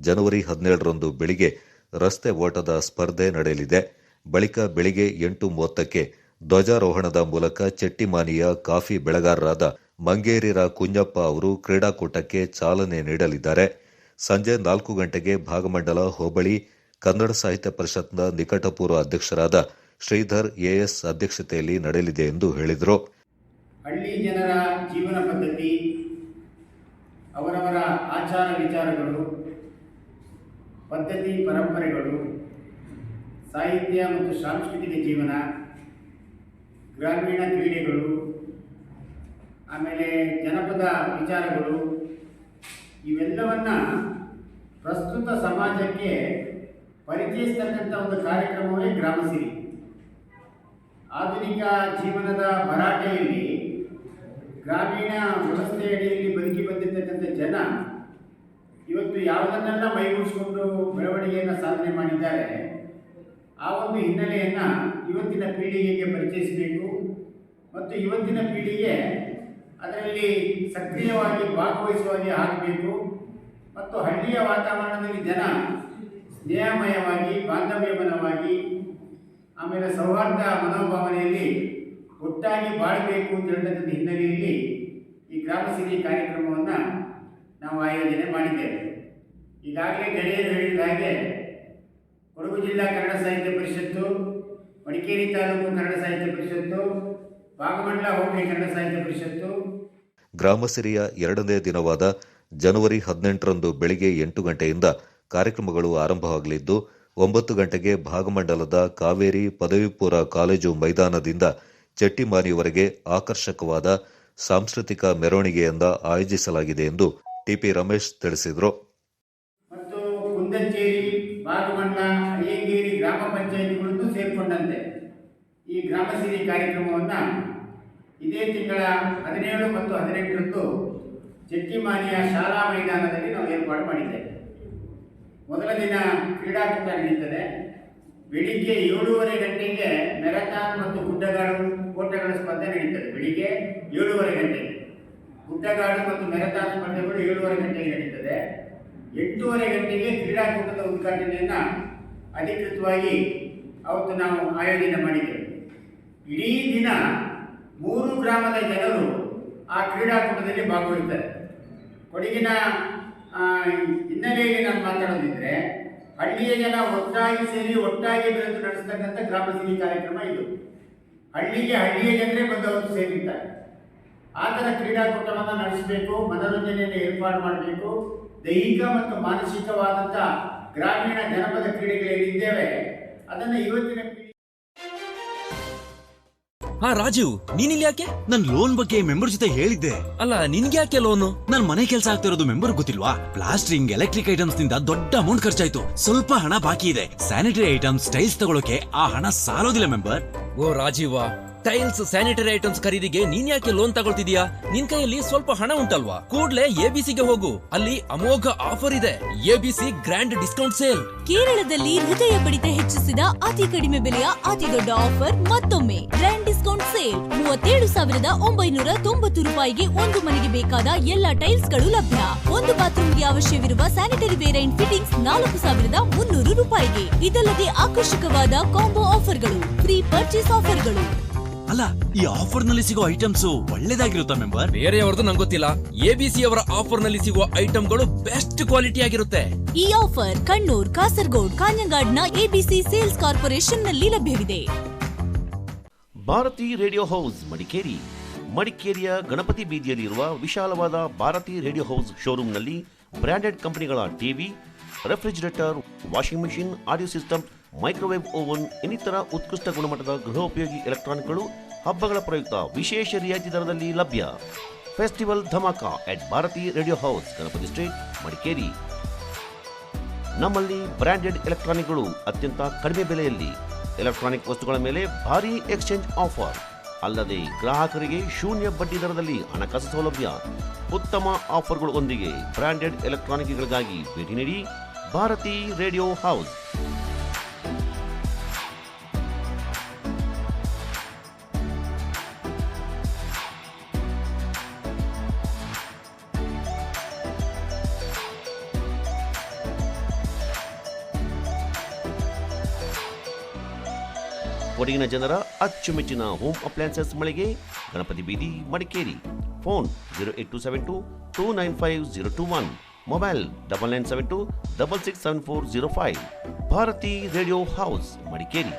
ಜನವರಿ 17ರಂದು ಬೆಳಿಗ್ಗೆ ರಸ್ತೆ ಓಟದ ಸ್ಪರ್ಧೆ ನಡೆಯಲಿದೆ. ಬಳಿಕ ಬೆಳಿಗ್ಗೆ 8:30ಕ್ಕೆ ಧ್ವಜಾರೋಹಣದ ಮೂಲಕ ಚೆಟ್ಟಿಮಾನಿಯ ಕಾಫಿ ಬೆಳೆಗಾರರಾದ ಮಂಗೇರಿರ ಕುഞ്ഞಪ್ಪ ಅವರು ಕ್ರೀಡಾಕೂಟಕ್ಕೆ ಚಾಲನೆ ನೀಡಲಿದ್ದಾರೆ. ಸಂಜೆ 4 ಗಂಟೆಗೆ ಭಾಗಮಂಡಲ ಹೋಬಳಿ ಕನ್ನಡ ಸಾಹಿತ್ಯ ಪರಿಷತ್ನ ನಿಕಟಪೂರ್ವ ಅಧ್ಯಕ್ಷರಾದ ಶ್ರೀಧರ್ ಎಎಸ್ ಅಧ್ಯಕ್ಷತೆಯಲ್ಲಿ ನಡೆಯಲಿದೆ ಎಂದು ಹೇಳಿದರು. ಹಳ್ಳಿ ಜನರ ಜೀವನ ಪದ್ಧತಿ, ಅವರವರ ಆಚಾರ ವಿಚಾರಗಳು, ಪದ್ಧತಿ ಪರಂಪರೆಗಳು, ಸಾಹಿತ್ಯ ಮತ್ತು ಸಾಂಸ್ಕೃತಿಕ ಜೀವನ, ಗ್ರಾಮೀಣ ಕ್ರೀಡೆಗಳು, ಆಮೇಲೆ ಜನಪದ ವಿಚಾರಗಳು, ಇವೆಲ್ಲವನ್ನ ಪ್ರಸ್ತುತ ಸಮಾಜಕ್ಕೆ ಪರಿಚಯಿಸ್ತಕ್ಕಂಥ ಒಂದು ಕಾರ್ಯಕ್ರಮವೇ ಗ್ರಾಮಸಿರಿ. ಆಧುನಿಕ ಜೀವನದ ಭರಾಟೆಯಲ್ಲಿ ಗ್ರಾಮೀಣ ವ್ಯವಸ್ಥೆಯಡಿಯಲ್ಲಿ ಬದುಕಿ ಬಂದಿರತಕ್ಕಂಥ ಜನ ಇವತ್ತು ಯಾವುದನ್ನೆಲ್ಲ ಮೈಗೂಡಿಸಿಕೊಂಡು ಬೆಳವಣಿಗೆಯನ್ನು ಸಾಧನೆ ಮಾಡಿದ್ದಾರೆ, ಆ ಒಂದು ಹಿನ್ನೆಲೆಯನ್ನು ಇವತ್ತಿನ ಪೀಳಿಗೆಗೆ ಪರಿಚಯಿಸಬೇಕು ಮತ್ತು ಇವತ್ತಿನ ಪೀಳಿಗೆ ಅದರಲ್ಲಿ ಸಕ್ರಿಯವಾಗಿ ಭಾಗವಹಿಸುವಾಗೆ ಆಗಬೇಕು ಮತ್ತು ಹಳ್ಳಿಯ ವಾತಾವರಣದಲ್ಲಿ ಜನ ಸ್ನೇಹಮಯವಾಗಿ, ಬಾಂಧವ್ಯಮಯವಾಗಿ, ಆಮೇಲೆ ಸೌಹಾರ್ದ ಮನೋಭಾವನೆಯಲ್ಲಿ ಒಟ್ಟಾಗಿ ಬಾಳಬೇಕು ಅಂತ ಹೇಳ್ತಕ್ಕಂಥ ಹಿನ್ನೆಲೆಯಲ್ಲಿ ಈ ಗ್ರಾಮಸಿರಿ ಕಾರ್ಯಕ್ರಮವನ್ನು ನಾವು ಆಯೋಜನೆ ಮಾಡಿದ್ದೇವೆ. ಈಗಾಗಲೇ ಗೆಳೆಯರು ಹೇಳಿದ ಹಾಗೆ ಕೊಡಗು ಜಿಲ್ಲಾ ಕನ್ನಡ ಸಾಹಿತ್ಯ ಪರಿಷತ್ತು, ಮಡಿಕೇರಿ ತಾಲೂಕು ಕನ್ನಡ ಸಾಹಿತ್ಯ ಪರಿಷತ್ತು, ಭಾಗಮಂಡಲ ಹೋಬಳಿ ಕನ್ನಡ ಸಾಹಿತ್ಯ ಪರಿಷತ್ತು. ಗ್ರಾಮಸಿರಿಯ 2ನೇ ದಿನವಾದ ಜನವರಿ 18ರಂದು ಬೆಳಿಗ್ಗೆ 8 ಗಂಟೆಯಿಂದ ಕಾರ್ಯಕ್ರಮಗಳು ಆರಂಭವಾಗಲಿದ್ದು 9 ಗಂಟೆಗೆ ಭಾಗಮಂಡಲದ ಕಾವೇರಿ ಪದವಿ ಪೂರ್ವ ಕಾಲೇಜು ಮೈದಾನದಿಂದ ಚೆಟ್ಟಿಮಾನಿಯವರೆಗೆ ಆಕರ್ಷಕವಾದ ಸಾಂಸ್ಕೃತಿಕ ಮೆರವಣಿಗೆಯಿಂದ ಆಯೋಜಿಸಲಾಗಿದೆ ಎಂದು ಟಿಪಿ ರಮೇಶ್ ತಿಳಿಸಿದರು. ಮತ್ತು ಕುಂದಚೇರಿ, ಭಾಗಮಂಡಲ, ಅಯ್ಯಂಗೇರಿ ಗ್ರಾಮ ಪಂಚಾಯಿತಿಗಳನ್ನು ಸೇರಿಕೊಂಡಂತೆ ಈ ಗ್ರಾಮಸಿರಿ ಕಾರ್ಯಕ್ರಮವನ್ನು ಇದೇ ತಿಂಗಳ 17 ಮತ್ತು 18ರಂದು ಚೆಟ್ಟಿಮಾನಿಯ ಶಾಲಾ ಮೈದಾನದಲ್ಲಿ ನಾವು ಏರ್ಪಾಡು ಮಾಡಿದ್ದೇವೆ. ಮೊದಲ ದಿನ ಕ್ರೀಡಾಕೂಟ ನಡೀತದೆ. ಬೆಳಿಗ್ಗೆ 7:30 ಗಂಟೆಗೆ ಮ್ಯಾರಥಾನ್ ಮತ್ತು ಗುಡ್ಡಗಾಡು ಓಟಗಳ ಸ್ಪರ್ಧೆ ನಡೀತದೆ. ಬೆಳಿಗ್ಗೆ 7:30 ಗಂಟೆಗೆ ಗುಡ್ಡಗಾಡು ಮತ್ತು ಮ್ಯಾರಥಾನ್ ಸ್ಪರ್ಧೆಗಳು 7:30 ಗಂಟೆಗೆ ನಡೀತದೆ. 8:30 ಗಂಟೆಗೆ ಕ್ರೀಡಾಕೂಟದ ಉದ್ಘಾಟನೆಯನ್ನು ಅಧಿಕೃತವಾಗಿ ಅವತ್ತು ನಾವು ಆಯೋಜನೆ ಮಾಡಿದ್ದೇವೆ. ಇಡೀ ದಿನ 3 ಗ್ರಾಮದ ಜನರು ಆ ಕ್ರೀಡಾಕೂಟದಲ್ಲಿ ಭಾಗವಹಿಸ್ತಾರೆ. ಕೊಡಗಿನ ಹಿನ್ನೆಲೆಯಲ್ಲಿ ನಾನು ಮಾತಾಡೋದಿದ್ರೆ, ಹಳ್ಳಿಯ ಜನ ಒಟ್ಟಾಗಿ ಸೇರಿ ಒಟ್ಟಾಗಿ ಬೆರೆತು ನಡೆಸತಕ್ಕಂಥ ಗ್ರಾಮ ಸಿರಿ ಕಾರ್ಯಕ್ರಮ ಇದು. ಹಳ್ಳಿಯ ಜನರೇ ಬಂದು ಅವರು ಸೇರಿರ್ತಾರೆ. ಆ ಥರ ಕ್ರೀಡಾಕೂಟವನ್ನು ನಡೆಸಬೇಕು, ಮನೋರಂಜನೆಯನ್ನು ಏರ್ಪಾಡು ಮಾಡಬೇಕು. ದೈಹಿಕ ಮತ್ತು ಮಾನಸಿಕವಾದಂಥ ಗ್ರಾಮೀಣ ಜನಪದ ಕ್ರೀಡೆಗಳೇನಿದ್ದೇವೆ ಅದನ್ನು ಇವತ್ತಿನ ಹಾ ರಾಜೀವ್, ನೀನಿಲ್ಲಿ ಯಾಕೆ? ನನ್ ಲೋನ್ ಬಗ್ಗೆ ಮೆಂಬರ್ ಜೊತೆ ಹೇಳಿದ್ದೆ. ಅಲ್ಲ, ನಿನ್ಗೆ ಯಾಕೆ ಲೋನು? ನನ್ ಮನೆ ಕೆಲಸ ಆಗ್ತಿರೋದು ಮೆಂಬರ್ ಗೊತ್ತಿಲ್ವಾ? ಪ್ಲಾಸ್ಟ್ರಿಂಗ್, ಎಲೆಕ್ಟ್ರಿಕ್ ಐಟಮ್ಸ್ ನಿಂದ ದೊಡ್ಡ ಅಮೌಂಟ್ ಖರ್ಚಾಯ್ತು. ಸ್ವಲ್ಪ ಹಣ ಬಾಕಿ ಇದೆ. ಸ್ಯಾನಿಟರಿ ಐಟಮ್ಸ್, ಟೈಲ್ಸ್ ತಗೊಳಕ್ಕೆ ಆ ಹಣ ಸಾಲೋದಿಲ್ಲ ಮೆಂಬರ್. ಓ ರಾಜೀವ, ಟೈಲ್ಸ್, ಸ್ಯಾನಿಟರಿ ಐಟಮ್ಸ್ ಖರೀದಿಗೆ ನೀನ್ ಯಾಕೆ ಲೋನ್ ತಗೊಳ್ತಿದ್ಯಾ? ನಿನ್ ಕೈಯಲ್ಲಿ ಸ್ವಲ್ಪ ಹಣ ಉಂಟಲ್ವಾ? ಕೂಡ್ಲೆ ಎಬಿಸಿಗೆ ಹೋಗು, ಅಲ್ಲಿ ಅಮೋಘ ಆಫರ್ ಇದೆ. ABC grand discount sale. ಕೇರಳದಲ್ಲಿ ಹೃದಯ ಬಡಿತ ಹೆಚ್ಚಿಸಿದ ಅತಿ ಕಡಿಮೆ ಬೆಲೆಯ ಅತಿ ದೊಡ್ಡ ಆಫರ್ ಮತ್ತೊಮ್ಮೆ ಗ್ರ್ಯಾಂಡ್ ಡಿಸ್ಕೌಂಟ್ ಸೇಲ್. 37,990 ರೂಪಾಯಿಗೆ ಒಂದು ಮನೆಗೆ ಬೇಕಾದ ಎಲ್ಲಾ ಟೈಲ್ಸ್ ಗಳು ಲಭ್ಯ. ಒಂದು ಬಾತ್ರೂಮ್ಗೆ ಅವಶ್ಯವಿರುವ ಸ್ಯಾನಿಟರಿ ವೇರ್ ಅಂಡ್ ಫಿಟ್ಟಿಂಗ್ಸ್ 4,300 ರೂಪಾಯಿಗೆ. ಇದಲ್ಲದೆ ಆಕರ್ಷಕವಾದ ಕಾಂಬೋ ಆಫರ್ಗಳು, ಫ್ರೀ ಪರ್ಚೇಸ್ ಆಫರ್ಗಳು. ಅಲ್ಲ, ಈ ಆಫರ್ ನಲ್ಲಿ ಸಿಗೋ ಐಟಮ್ಸ್ ಒಳ್ಳೇದಾಗಿರುತ್ತಾ ಮೆಂಬರ್? ಬೇರೆಯವ್ರದ್ದು ನಂಗೆ ಗೊತ್ತಿಲ್ಲ. ಎಬಿಸಿ ಅವರ ಆಫರ್ ನಲ್ಲಿ ಸಿಗುವ ಐಟಮ್ಗಳು ಬೆಸ್ಟ್ ಕ್ವಾಲಿಟಿ ಆಗಿರುತ್ತೆ. ಈ ಆಫರ್ ಕಣ್ಣೂರ್, ಕಾಸರಗೋಡ್, ಕಾഞ്ഞങ്ങാಡ್ನ ಎಬಿಸಿ ಸೇಲ್ಸ್ ಕಾರ್ಪೊರೇಷನ್ ನಲ್ಲಿ ಲಭ್ಯವಿದೆ. Bharathi radio house Madikeri. ಮಡಿಕೇರಿಯ ಗಣಪತಿ ಬೀದಿಯಲ್ಲಿರುವ ವಿಶಾಲವಾದ ಭಾರತಿ ರೇಡಿಯೋ ಹೌಸ್ ಶೋರೂಮ್ನಲ್ಲಿ ಬ್ರಾಂಡೆಡ್ ಕಂಪನಿಗಳ TV, refrigerator, washing machine, audio system, microwave oven ಇನ್ನಿತರ ಉತ್ಕೃಷ್ಟ ಗುಣಮಟ್ಟದ ಗೃಹೋಪಯೋಗಿ ಎಲೆಕ್ಟ್ರಾನಿಕ್ಗಳು ಹಬ್ಬಗಳ ಪ್ರಯುಕ್ತ ವಿಶೇಷ ರಿಯಾಯಿತಿ ದರದಲ್ಲಿ ಲಭ್ಯ. Festival dhamaka at Bharathi radio House, Ganapathi Street, Madikeri. ನಮ್ಮಲ್ಲಿ ಬ್ರಾಂಡೆಡ್ ಎಲೆಕ್ಟ್ರಾನಿಕ್ಗಳು ಅತ್ಯಂತ ಕಡಿಮೆ ಬೆಲೆಯಲ್ಲಿ. ಎಲೆಕ್ಟ್ರಾನಿಕ್ ವಸ್ತುಗಳ ಮೇಲೆ ಭಾರೀ ಎಕ್ಸ್ಚೇಂಜ್ ಆಫರ್. ಅಲ್ಲದೆ ಗ್ರಾಹಕರಿಗೆ ಶೂನ್ಯ ಬಡ್ಡಿ ದರದಲ್ಲಿ ಹಣಕಾಸು ಸೌಲಭ್ಯ. ಉತ್ತಮ ಆಫರ್ಗಳು ಒಂದಿಗೆ ಬ್ರಾಂಡೆಡ್ ಎಲೆಕ್ಟ್ರಾನಿಕ್ಗಳಿಗಾಗಿ ಭೇಟಿ ನೀಡಿ ಭಾರತಿ ರೇಡಿಯೋ ಹೌಸ್. ಕೊಡಗಿನ ಜನರ ಅಚ್ಚುಮೆಚ್ಚಿನ ಹೋಮ್ ಅಪ್ಲಯನ್ಸಸ್ ಮಳಿಗೆ, ಗಣಪತಿ ಬೀದಿ, Madikeri. Phone 08272 295 mobile 9972 667405. Bharati radio house, Madikeri.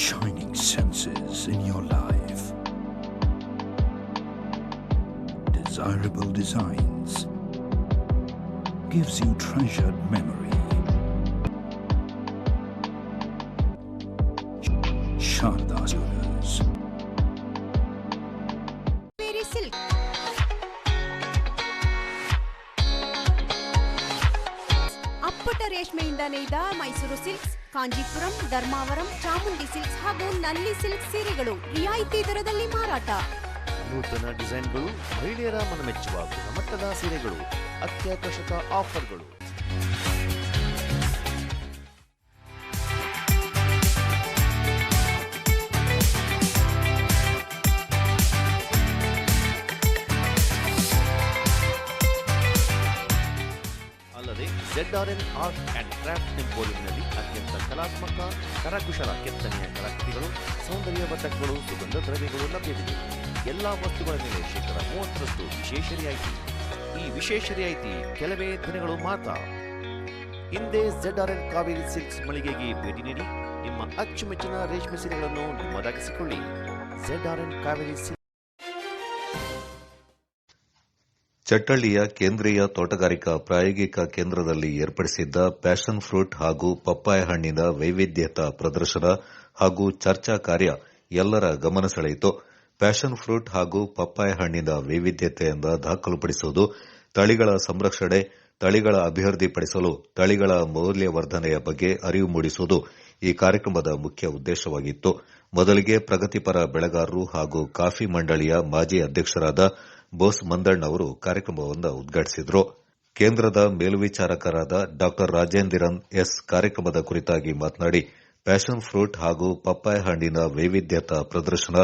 Shining senses in your life. Desirable designs. Gives you treasured memory. Sharda Jewelers. ಅಪ್ಪಟ ರೇಷ್ಮೆಯಿಂದ ನೇಯ್ದ ಮೈಸೂರು ಸಿಲ್ಕ್ಸ್, ಕಾಂಜೀಪುರಂ, ಧರ್ಮಾವರಂ, ಚಾಮುಂಡಿ ಸಿಲ್ಕ್ಸ್ ಹಾಗೂ ನಲ್ಲಿ ಸಿಲ್ಕ್ ಸೀರೆಗಳು ರಿಯಾಯಿತಿ ದರದಲ್ಲಿ ಮಾರಾಟ. ನೂತನ ಡಿಸೈನ್ಗಳು, ಮಹಿಳೆಯರ ಮನಮೆಚ್ಚುವ ಗುಣಮಟ್ಟದ ಸೀರೆಗಳು, ಅತ್ಯಾಕರ್ಷಕ ಆಫರ್ಗಳು. ಅಲ್ಲದೆ ZRN ಆರ್ಟ್ ಅಂಡ್ ಕ್ರಾಫ್ಟ್ ಎಂಪೋರಿಯಂನಲ್ಲಿ ಅತ್ಯಂತ ಕಲಾತ್ಮಕ ಕರಕುಶಲ ಕೆತ್ತನೆಯ ಕಲಾಕೃತಿಗಳು, ಸೌಂದರ್ಯವರ್ಧಕಗಳು, ಸುಗಂಧ ದ್ರವ್ಯಗಳು ಲಭ್ಯವಿದೆ. ಎಲ್ಲಾ ವಸ್ತುಗಳ ಮೇಲೆ 30% ವಿಶೇಷ ರಿಯಾಯಿತಿ. ಈ ವಿಶೇಷ ರಿಯಾಯಿತಿ ಕೆಲವೇ ದಿನಗಳು ಮಾತ್ರ. ಹಿಂದೆ ZRN ಕಾವೇರಿ ಸಿಲ್ಕ್ಸ್ ಮಳಿಗೆಗೆ ಭೇಟಿ ನೀಡಿ ನಿಮ್ಮ ಅಚ್ಚುಮೆಚ್ಚಿನ ರೇಷ್ಮೆ ಸೀರೆಗಳನ್ನು ನಿಮ್ಮದಾಗಿಸಿಕೊಳ್ಳಿ. ZRN Kaveri Silks. ಚಟ್ಟಳ್ಳಿಯ ಕೇಂದ್ರೀಯ ತೋಟಗಾರಿಕಾ ಪ್ರಾಯೋಗಿಕ ಕೇಂದ್ರದಲ್ಲಿ ಏರ್ಪಡಿಸಿದ್ದ ಪ್ಯಾಷನ್ ಫ್ರೂಟ್ ಹಾಗೂ ಪಪ್ಪಾಯ ಹಣ್ಣಿನ ವೈವಿಧ್ಯತಾ ಪ್ರದರ್ಶನ ಹಾಗೂ ಚರ್ಚಾ ಕಾರ್ಯ ಎಲ್ಲರ ಗಮನ ಸೆಳೆಯಿತು. ಪ್ಯಾಷನ್ ಫ್ರೂಟ್ ಹಾಗೂ ಪಪ್ಪಾಯ ಹಣ್ಣಿನ ವೈವಿಧ್ಯತೆಯಿಂದ ದಾಖಲುಪಡಿಸುವುದು, ತಳಿಗಳ ಸಂರಕ್ಷಣೆ, ತಳಿಗಳ ಅಭಿವೃದ್ಧಿಪಡಿಸಲು ತಳಿಗಳ ಮೌಲ್ಯವರ್ಧನೆಯ ಬಗ್ಗೆ ಅರಿವು ಮೂಡಿಸುವುದು ಈ ಕಾರ್ಯಕ್ರಮದ ಮುಖ್ಯ ಉದ್ದೇಶವಾಗಿತ್ತು. ಮೊದಲಿಗೆ ಪ್ರಗತಿಪರ ಬೆಳೆಗಾರರು ಹಾಗೂ ಕಾಫಿ ಮಂಡಳಿಯ ಮಾಜಿ ಅಧ್ಯಕ್ಷರಾದ ಬೋಸ್ ಮಂದಣ್ಣ ಅವರು ಕಾರ್ಯಕ್ರಮವನ್ನು ಉದ್ಘಾಟಿಸಿದರು. ಕೇಂದ್ರದ ಮೇಲ್ವಿಚಾರಕರಾದ ಡಾ ರಾಜೇಂದಿರನ್ ಎಸ್ ಕಾರ್ಯಕ್ರಮದ ಕುರಿತಾಗಿ ಮಾತನಾಡಿ, ಪ್ಯಾಷನ್ ಫ್ರೂಟ್ ಹಾಗೂ ಪಪ್ಪಾಯ ಹಣ್ಣಿನ ವೈವಿಧ್ಯತಾ ಪ್ರದರ್ಶನ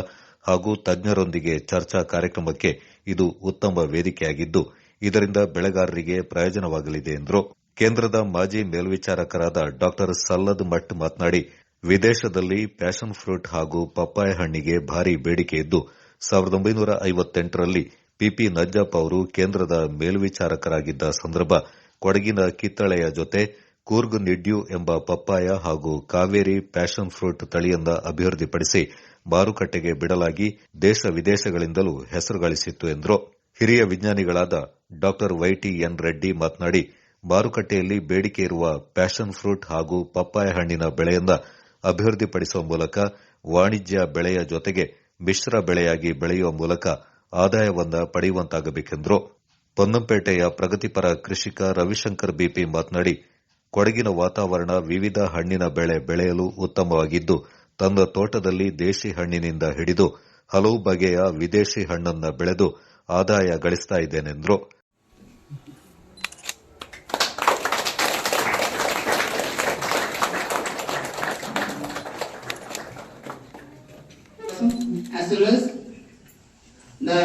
ಹಾಗೂ ತಜ್ಞರೊಂದಿಗೆ ಚರ್ಚಾ ಕಾರ್ಯಕ್ರಮಕ್ಕೆ ಇದು ಉತ್ತಮ ವೇದಿಕೆಯಾಗಿದ್ದು, ಇದರಿಂದ ಬೆಳೆಗಾರರಿಗೆ ಪ್ರಯೋಜನವಾಗಲಿದೆ ಎಂದರು. ಕೇಂದ್ರದ ಮಾಜಿ ಮೇಲ್ವಿಚಾರಕರಾದ ಡಾ ಸಲ್ಲದ್ ಮಠ್ ಮಾತನಾಡಿ, ವಿದೇಶದಲ್ಲಿ ಪ್ಯಾಷನ್ ಫ್ರೂಟ್ ಹಾಗೂ ಪಪ್ಪಾಯ ಹಣ್ಣಿಗೆ ಭಾರಿ ಬೇಡಿಕೆ ಇದ್ದು 1958ರಲ್ಲಿ ಪಿಪಿ ನಜ್ಜಪ್ಪ ಅವರು ಕೇಂದ್ರದ ಮೇಲ್ವಿಚಾರಕರಾಗಿದ್ದ ಸಂದರ್ಭ ಕೊಡಗಿನ ಕಿತ್ತಳೆಯ ಜೊತೆ ಕೂರ್ಗ್ ನಿಡ್ಯೂ ಎಂಬ ಪಪ್ಪಾಯ ಹಾಗೂ ಕಾವೇರಿ ಪ್ಯಾಷನ್ ಫ್ರೂಟ್ ತಳಿಯನ್ನ ಅಭಿವೃದ್ಧಿಪಡಿಸಿ ಮಾರುಕಟ್ಟೆಗೆ ಬಿಡಲಾಗಿ ದೇಶ ವಿದೇಶಗಳಿಂದಲೂ ಹೆಸರು ಗಳಿಸಿತ್ತು ಎಂದರು. ಹಿರಿಯ ವಿಜ್ಞಾನಿಗಳಾದ ಡಾ ವೈಟಿಎನ್ ರೆಡ್ಡಿ ಮಾತನಾಡಿ, ಮಾರುಕಟ್ಟೆಯಲ್ಲಿ ಬೇಡಿಕೆ ಇರುವ ಪ್ಯಾಷನ್ ಫ್ರೂಟ್ ಹಾಗೂ ಪಪ್ಪಾಯ ಹಣ್ಣಿನ ಬೆಳೆಯನ್ನ ಅಭಿವೃದ್ಧಿಪಡಿಸುವ ಮೂಲಕ ವಾಣಿಜ್ಯ ಬೆಳೆಯ ಜೊತೆಗೆ ಮಿಶ್ರ ಬೆಳೆಯಾಗಿ ಬೆಳೆಯುವ ಮೂಲಕ ಆದಾಯವನ್ನ ಪಡೆಯುವಂತಾಗಬೇಕೆಂದರು. ಪೊನ್ನಂಪೇಟೆಯ ಪ್ರಗತಿಪರ ಕೃಷಿಕ ರವಿಶಂಕರ್ ಬಿಪಿ ಮಾತನಾಡಿ, ಕೊಡಗಿನ ವಾತಾವರಣ ವಿವಿಧ ಹಣ್ಣಿನ ಬೆಳೆ ಬೆಳೆಯಲು ಉತ್ತಮವಾಗಿದ್ದು, ತನ್ನ ತೋಟದಲ್ಲಿ ದೇಶಿ ಹಣ್ಣಿನಿಂದ ಹಿಡಿದು ಹಲವು ಬಗೆಯ ವಿದೇಶಿ ಹಣ್ಣನ್ನು ಬೆಳೆದು ಆದಾಯ ಗಳಿಸ್ತಾ ಇದ್ದೇನೆಂದರು. As well as the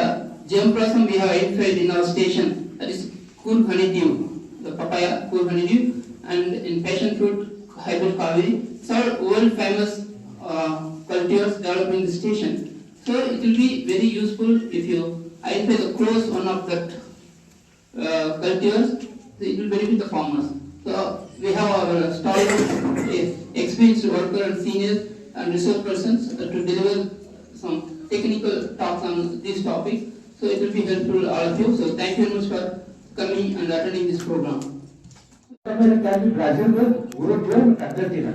germplasm we have identified in our station, that is Cool Honeydew, the papaya Cool Honeydew, and in passion fruit hybrid Kaveri. These are world famous cultivars developed in the station. So it will be very useful if you identify the close one of that cultivars. So it will benefit the farmers. So we have our stalwart, experienced worker and seniors and research persons to deliver some technical talks on this topic. So it will be helpful to all of you. So thank you very much for coming and attending this program. Brazil, Europe ಮತ್ತು ಅರ್ಜೆಂಟೀನಾ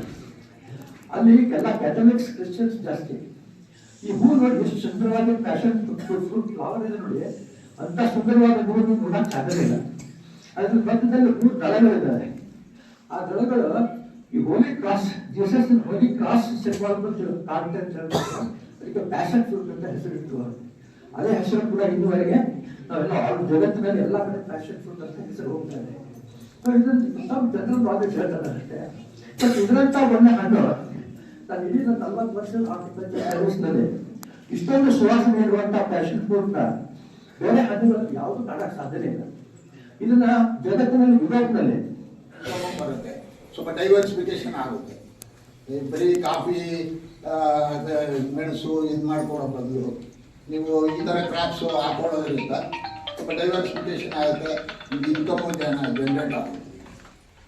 ಅಲ್ಲಿ ಎಲ್ಲ ಕ್ಯಾಥಲಿಕ್ಸ್ ಕ್ರಿಶ್ಚಿಯನ್ಸ್ ಜಾಸ್ತಿ. ಈ ಹೂ ನೋಡಿ ಎಷ್ಟು ಸುಂದರವಾಗಿ ಪ್ಯಾಷನ್ ಫ್ರೂಟ್ ಫ್ಲವರ್ ಇದೆ ನೋಡಿ, ಅಂತ ಸುಂದರವಾದ ಹೂವನ್ನು ನೋಡಕ್ ಸಾಧ್ಯ ಇಲ್ಲ. ಅದ್ರ ಮಧ್ಯದಲ್ಲಿ ಹೂ ದಳಗಳಿದ್ದಾವೆ. ಆ ದಳಗಳು ಈ ಹೋಲಿ ಕ್ರಾಸ್, ಜೀಸಸ್ ಹೋಲಿ ಕ್ರಾಸ್ ಸಿಂಬಲ್ ಕಾಣ್ತಾ ಅಂತ ಹೇಳ್ತಾರೆ. ಅದಕ್ಕೆ ಪ್ಯಾಷನ್ ಫ್ರೂಟ್ ಅಂತ ಹೆಸರಿಟ್ಟು, ಅದೇ ಹೆಸರು ಕೂಡ ಇನ್ನುವರೆಗೆ ನಾವೆಲ್ಲ ಜಗತ್ತಿನಲ್ಲಿ ಎಲ್ಲ ಕಡೆ ಪ್ಯಾಷನ್ ಫ್ರೂಟ್ ಅಂತ ಹೆಸರು ಹೋಗ್ತಾ ಇದೆ. ಇದನ್ನು ಜನರಲ್ ನಾಲೆಜ್ ಹೇಳ್ತಾರೆ ಅಷ್ಟೇ. ಬಟ್ ಇದರಂತ ಒಳ್ಳೆ ಹಣ್ಣು ನಾನು ಇಡೀ 40 ವರ್ಷ ಹಾರ್ಟಿಕಲ್ಚರ್ ಸರ್ವಿಸ್ನಲ್ಲಿ ಇಷ್ಟೊಂದು ಸುವಾಸನೆ ಇರುವಂತಹ ಪ್ಯಾಷನ್ ಫ್ರೂಟ್ನ ಬೇರೆ ಹಣ್ಣುಗಳು ಯಾವುದು ಕಾಣಕ್ಕೆ ಸಾಧ್ಯನೇ ಇಲ್ಲ. ಇದನ್ನ ಜಗತ್ತಿನಲ್ಲಿ ಯುರೋಪ್ನಲ್ಲಿ ಬರುತ್ತೆ, ಸ್ವಲ್ಪ ಡೈವರ್ಸಿಫಿಕೇಶನ್ ಆಗುತ್ತೆ. ಬರೀ ಕಾಫಿ ಮೆಣಸು ಇದು ಮಾಡ್ಕೊಡೋ ಬದಲು ನೀವು ಈ ಥರ ಕ್ರಾಪ್ಸು ಹಾಕೊಳ್ಳೋದ್ರಿಂದ ಸ್ವಲ್ಪ ಡೈವರ್ಸಿಫಿಕೇಶನ್ ಆಗುತ್ತೆ, ಇನ್ಕಮ್ ಜನರೇಟ್ ಆಗುತ್ತೆ.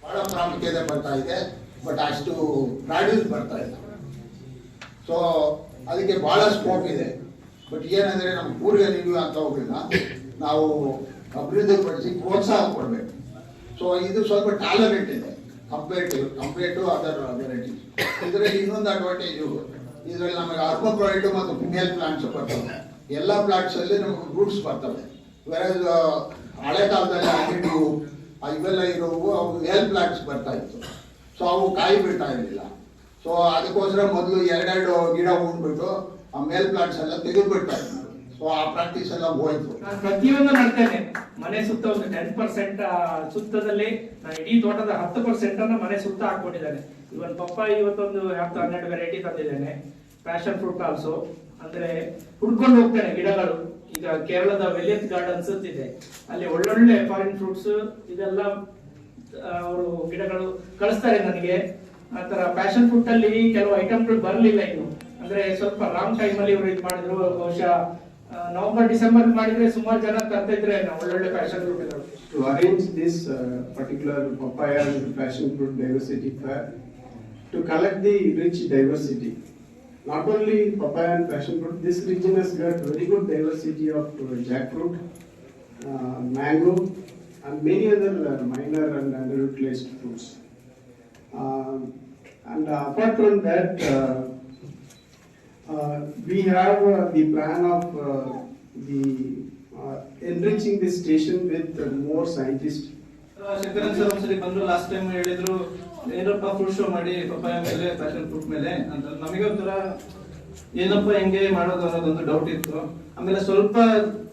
ಭಾಳ ಪ್ರಾಮುಖ್ಯತೆ ಬರ್ತಾ ಇದೆ, ಬಟ್ ಅಷ್ಟು ಪ್ರಾಡ್ಯೂಸ್ ಬರ್ತಾ ಇಲ್ಲ. ಸೊ ಅದಕ್ಕೆ ಭಾಳ ಸ್ಕೋಪ್ ಇದೆ. ಬಟ್ ಏನಂದರೆ ನಮ್ಮ ಕೂರ್ಗನಿಗೂ ಅಂತ ಹೋಗಿಲ್ಲ, ನಾವು ಅಭಿವೃದ್ಧಿಪಡಿಸಿ ಪ್ರೋತ್ಸಾಹ ಕೊಡಬೇಕು. ಸೊ ಇದು ಸ್ವಲ್ಪ ಟಾಲರೆಂಟ್ ಇದೆ ಕಂಪೇರ್ ಟು ಅದರ್ ವೆರೈಟೀಸ್. ಇದರಲ್ಲಿ ಇನ್ನೊಂದು ಅಡ್ವಾಂಟೇಜು, ಇದರಲ್ಲಿ ನಮಗೆ ಅರ್ಮೋಕ್ರೈಟು ಮತ್ತು ಫಿಮೇಲ್ ಪ್ಲಾಂಟ್ಸ್ ಬರ್ತವೆ. ಎಲ್ಲ ಪ್ಲಾಂಟ್ಸಲ್ಲಿ ನಮಗೆ ಫ್ರೂಟ್ಸ್ ಬರ್ತವೆ. ಬೇರೆ ಹಳೆ ಕಾಲದಲ್ಲಿ ಹಣ್ಣು ಇವೆಲ್ಲ ಇರೋವು ಅವು ಮೇಲ್ ಪ್ಲಾಂಟ್ಸ್ ಬರ್ತಾ ಇತ್ತು. ಸೊ ಅವು ಕಾಯಿ ಬಿಡ್ತಾ ಇರಲಿಲ್ಲ. ಸೊ ಅದಕ್ಕೋಸ್ಕರ ಮೊದಲು 2 ಗಿಡ ಉಂಡ್ಬಿಟ್ಟು ಆ ಮೇಲ್ ಪ್ಲಾಂಟ್ಸ್ ಎಲ್ಲ ತೆಗೆದುಬಿಡ್ತಾ ಇದ್ರು. ಸೊ ಆ ಪ್ರಾಕ್ಟೀಸ್ ಎಲ್ಲ ಹೋಯ್ತು. ನಾನು ಪ್ರತಿಯೊಂದು ಮಾಡ್ತೇನೆ. ಮನೆ ಸುತ್ತ ಒಂದು 10% ಸುತ್ತದಲ್ಲಿ ನಾನು ಇಡೀ ತೋಟದ 10% ಅನ್ನ ಮನೆ ಸುತ್ತ ಹಾಕೊಂಡಿದ್ದೇನೆ. ಇವನ್ ಪಪ್ಪಾಯಿ ಇವತ್ತೊಂದು 12 ವೆರೈಟಿ ತಂದಿದ್ದೇನೆ. ಪ್ಯಾಷನ್ ಫ್ರೂಟ್ ಆಲ್ಸೋ, ಅಂದ್ರೆ ಹುಡ್ಕೊಂಡು ಹೋಗ್ತೇನೆ ಗಿಡಗಳು. ಈಗ ಕೇರಳದ ವೆಲಿಯತ್ ಗಾರ್ಡನ್ಸ್ ಇದೆ, ಅಲ್ಲಿ ಒಳ್ಳೊಳ್ಳೆ ಫಾರಿನ್ ಫ್ರೂಟ್ಸ್ ಇದೆಲ್ಲ ಅವರು ಗಿಡಗಳು ಕಳಿಸ್ತಾರೆ ನನಗೆ. ಆತರ ಪ್ಯಾಷನ್ ಫ್ರೂಟ್ ಅಲ್ಲಿ ಕೆಲವು ಐಟಮ್ಗಳು ಬರಲಿಲ್ಲ ಇನ್ನು, ಅಂದ್ರೆ ಸ್ವಲ್ಪ ರಾಂಗ್ ಟೈಮ್ ಅಲ್ಲಿ ಇವರು ಇದು ಮಾಡಿದ್ರು. ಬಹುಶಃ ನವೆಂಬರ್ ಡಿಸೆಂಬರ್ ಮಾಡಿದ್ರೆ ಸುಮಾರು ಜನ ತರ್ತಿದ್ರೆ ಒಳ್ಳೊಳ್ಳೆ passion ಫ್ರೂಟ್ಗಳು. To arrange this particular papaya and passion fruit diversity fair, to collect the rich diversity. Not only papaya and passion fruit, this region has got very good diversity of jackfruit, mango, and many other minor and underutilized fruits. And apart from that, we have the plan of enriching this station with more scientists. Shankaran sir ಒಂದ್ಸರಿ ಬಂದ್ರು, ಲಾಸ್ಟ್ ಟೈಮ್ ಹೇಳಿದ್ರು ಏನಪ್ಪ ಫ್ರೂಟ್ ಶೋ ಮಾಡಿ ಪಪ್ಪಾಯ ಮೇಲೆ ಪ್ಯಾಷನ್ ಫ್ರೂಟ್ ಮೇಲೆ ಅಂತ. ನಮಗೆ ಒಂಥರ ಏನಪ್ಪ ಹೆಂಗೆ ಮಾಡೋದು ಅನ್ನೋದೊಂದು ಡೌಟ್ ಇತ್ತು. ಆಮೇಲೆ ಸ್ವಲ್ಪ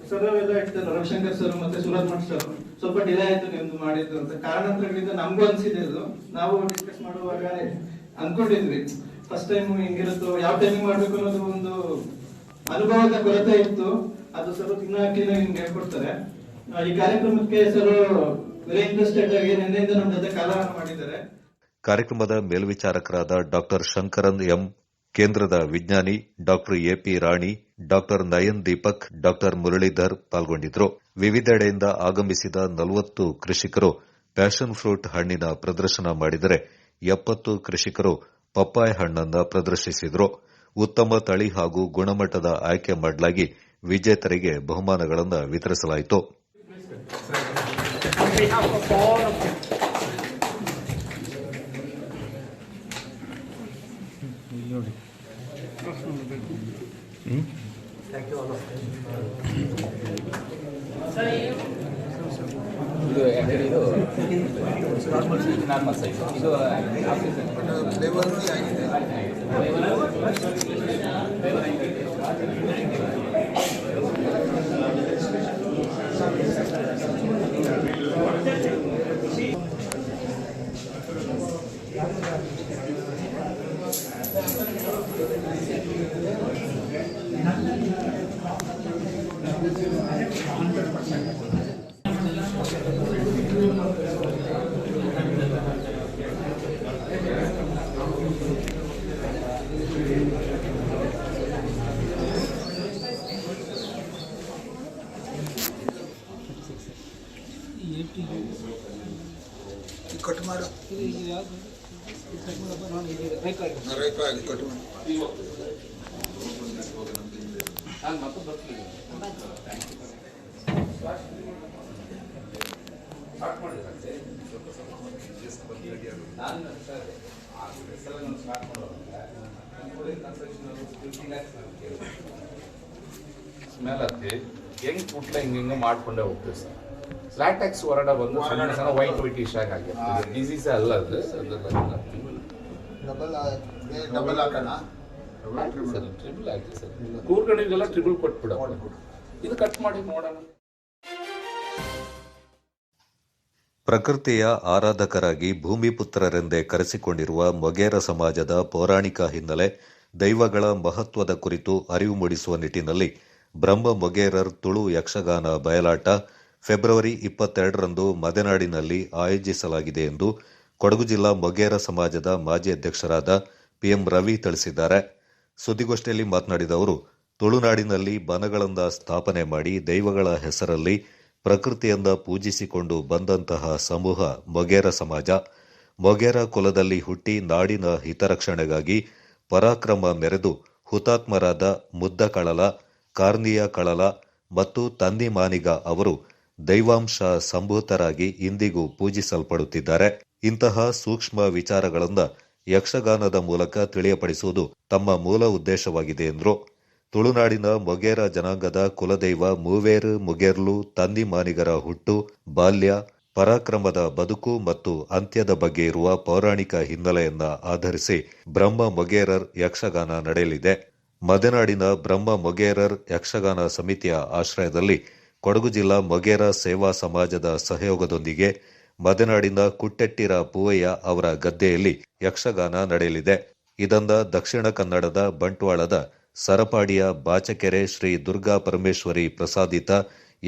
ಸರವೆಲ್ಲ ಇಡ್ತಾರೆ ರವಿಶಂಕರ್ ಸರ್ ಮತ್ತೆ ಸೂರಜ್ ಮಠ್ ಸರ್, ಸ್ವಲ್ಪ ಡಿಲೇ ಆಯ್ತು ನಿಮ್ದು ಮಾಡಿದ್ದು ಅಂತ ಕಾರಣಾಂತರಗಳಿಂದ ನಮಗೂ ಅನ್ಸಿದೆ. ಅದು ನಾವು ಡಿಸ್ಕಸ್ ಮಾಡುವಾಗ ಅನ್ಕೊಂಡಿದ್ವಿ ಫಸ್ಟ್ ಟೈಮ್ ಹೆಂಗಿರುತ್ತೋ, ಯಾವ ಟೈಮಿಂಗ್ ಮಾಡ್ಬೇಕು ಅನ್ನೋದು ಒಂದು ಅನುಭವದ ಕೊರತೆ ಇತ್ತು. ಅದು ಸ್ವಲ್ಪ ಕ್ಲೀನಾಗಿ ನಿಮ್ಗೆ ಹೇಳ್ಕೊಡ್ತಾರೆ. ಈ ಕಾರ್ಯಕ್ರಮಕ್ಕೆ ಸರ್ ವೆರಿ ಇಂಟ್ರೆಸ್ಟೆಡ್ ಆಗಿ ನಿನ್ನೆಯಿಂದ ನಮ್ಮ ಜೊತೆ ಕಾಲವನ್ನು ಮಾಡಿದ್ದಾರೆ. ಕಾರ್ಯಕ್ರಮದ ಮೇಲ್ವಿಚಾರಕರಾದ ಡಾಕ್ಟರ್ ಶಂಕರನ್ ಎಂ, ಕೇಂದ್ರದ ವಿಜ್ಞಾನಿ ಡಾಕ್ಟರ್ ಎಪಿ ರಾಣಿ, ಡಾಕ್ಟರ್ ನಯನ್ ದೀಪಕ್, ಡಾಕ್ಟರ್ ಮುರಳೀಧರ್ ಪಾಲ್ಗೊಂಡಿದ್ದರು. ವಿವಿಧೆಡೆಯಿಂದ ಆಗಮಿಸಿದ 40 ಕೃಷಿಕರು ಪ್ಯಾಷನ್ ಫ್ರೂಟ್ ಹಣ್ಣಿನ ಪ್ರದರ್ಶನ ಮಾಡಿದರೆ 70 ಕೃಷಿಕರು ಪಪ್ಪಾಯ ಹಣ್ಣನ್ನು ಪ್ರದರ್ಶಿಸಿದರು. ಉತ್ತಮ ತಳಿ ಹಾಗೂ ಗುಣಮಟ್ಟದ ಆಯ್ಕೆ ಮಾಡಲಾಗಿ ವಿಜೇತರಿಗೆ ಬಹುಮಾನಗಳನ್ನು ವಿತರಿಸಲಾಯಿತು. ನಾರ್ಮಲ್ ಸೈಜ್ ಇದು ಸ್ಮೆಲ್ ಹತ್ತಿ ಹೆಂಗ್ ಕುಟ್ಲ ಹಿಂಗೆ ಮಾಡ್ಕೊಂಡೇ ಹೋಗ್ತೀವಿ ಸರ್. ಲ್ಯಾಟೆಕ್ಸ್ ಹೊರಗಡೆ ಬಂದು ಸಣ್ಣ ಸಣ್ಣ ವೈಟ್ ಇಶ್ ಆಗಿರ್ತದೆ. ಡಿಸೀಸ್ ಅಲ್ಲ ಅದು ಡಬಲ್ ಹಾಕೋಣ ಸರ್, ಟ್ರಿಬಲ್ ಆಗಿದೆ ಸರ್. ಕೂರ್ಗಣಿಗೆಲ್ಲ ಟ್ರಿಬಲ್ ಕೊಟ್ಬಿಡ, ಇದು ಕಟ್ ಮಾಡಿ ನೋಡೋಣ. ಪ್ರಕೃತಿಯ ಆರಾಧಕರಾಗಿ ಭೂಮಿಪುತ್ರರೆಂದೇ ಕರೆಸಿಕೊಂಡಿರುವ ಮೊಗೇರ ಸಮಾಜದ ಪೌರಾಣಿಕ ಹಿನ್ನೆಲೆ, ದೈವಗಳ ಮಹತ್ವದ ಕುರಿತು ಅರಿವು ಮೂಡಿಸುವ ನಿಟ್ಟಿನಲ್ಲಿ ಬ್ರಹ್ಮ ಮೊಗೇರರ್ ತುಳು ಯಕ್ಷಗಾನ ಬಯಲಾಟ ಫೆಬ್ರವರಿ 22ರಂದು ಮದೆನಾಡಿನಲ್ಲಿ ಆಯೋಜಿಸಲಾಗಿದೆ ಎಂದು ಕೊಡಗು ಜಿಲ್ಲಾ ಮೊಗೇರ ಸಮಾಜದ ಮಾಜಿ ಅಧ್ಯಕ್ಷರಾದ ಪಿಎಂ ರವಿ ತಿಳಿಸಿದ್ದಾರೆ. ಸುದ್ದಿಗೋಷ್ಠಿಯಲ್ಲಿ ಮಾತನಾಡಿದ ಅವರು, ತುಳುನಾಡಿನಲ್ಲಿ ಬನಗಳಿಂದ ಸ್ಥಾಪನೆ ಮಾಡಿ ದೈವಗಳ ಹೆಸರಲ್ಲಿ ಪ್ರಕೃತಿಯಿಂದ ಪೂಜಿಸಿಕೊಂಡು ಬಂದಂತಹ ಸಮೂಹ ಮೊಗೇರ ಸಮಾಜ. ಮೊಗೇರ ಕುಲದಲ್ಲಿ ಹುಟ್ಟಿ ನಾಡಿನ ಹಿತರಕ್ಷಣೆಗಾಗಿ ಪರಾಕ್ರಮ ಮೆರೆದು ಹುತಾತ್ಮರಾದ ಮುದ್ದಕಳಲ, ಕಾರ್ನಿಯ ಕಳಲ ಮತ್ತು ತಂದಿಮಾನಿಗ ಅವರು ದೈವಾಂಶ ಸಂಭೂತರಾಗಿ ಇಂದಿಗೂ ಪೂಜಿಸಲ್ಪಡುತ್ತಿದ್ದಾರೆ. ಇಂತಹ ಸೂಕ್ಷ್ಮ ವಿಚಾರಗಳನ್ನು ಯಕ್ಷಗಾನದ ಮೂಲಕ ತಿಳಿಯಪಡಿಸುವುದು ತಮ್ಮ ಮೂಲ ಉದ್ದೇಶವಾಗಿದೆ ಎಂದರು. ತುಳುನಾಡಿನ ಮೊಗೇರ ಜನಾಂಗದ ಕುಲದೈವ ಮೂವೇರು ಮುಗೇರ್ಲು ತಂದಿಮಾನಿಗರ ಹುಟ್ಟು, ಬಾಲ್ಯ, ಪರಾಕ್ರಮದ ಬದುಕು ಮತ್ತು ಅಂತ್ಯದ ಬಗ್ಗೆ ಇರುವ ಪೌರಾಣಿಕ ಹಿನ್ನೆಲೆಯನ್ನ ಆಧರಿಸಿ ಬ್ರಹ್ಮ ಮೊಗೇರರ್ ಯಕ್ಷಗಾನ ನಡೆಯಲಿದೆ. ಮದೆನಾಡಿನ ಬ್ರಹ್ಮ ಮೊಗೇರರ್ ಯಕ್ಷಗಾನ ಸಮಿತಿಯ ಆಶ್ರಯದಲ್ಲಿ ಕೊಡಗು ಜಿಲ್ಲಾ ಮೊಗೇರ ಸೇವಾ ಸಮಾಜದ ಸಹಯೋಗದೊಂದಿಗೆ ಮದೆನಾಡಿನ ಕುಟ್ಟೆಟ್ಟಿರ ಪೂವಯ್ಯ ಅವರ ಗದ್ದೆಯಲ್ಲಿ ಯಕ್ಷಗಾನ ನಡೆಯಲಿದೆ. ಇದನ್ನ ದಕ್ಷಿಣ ಕನ್ನಡದ ಬಂಟ್ವಾಳದ ಸರಪಾಡಿಯ ಬಾಚಕೆರೆ ಶ್ರೀ ದುರ್ಗಾ ಪರಮೇಶ್ವರಿ ಪ್ರಸಾದಿತ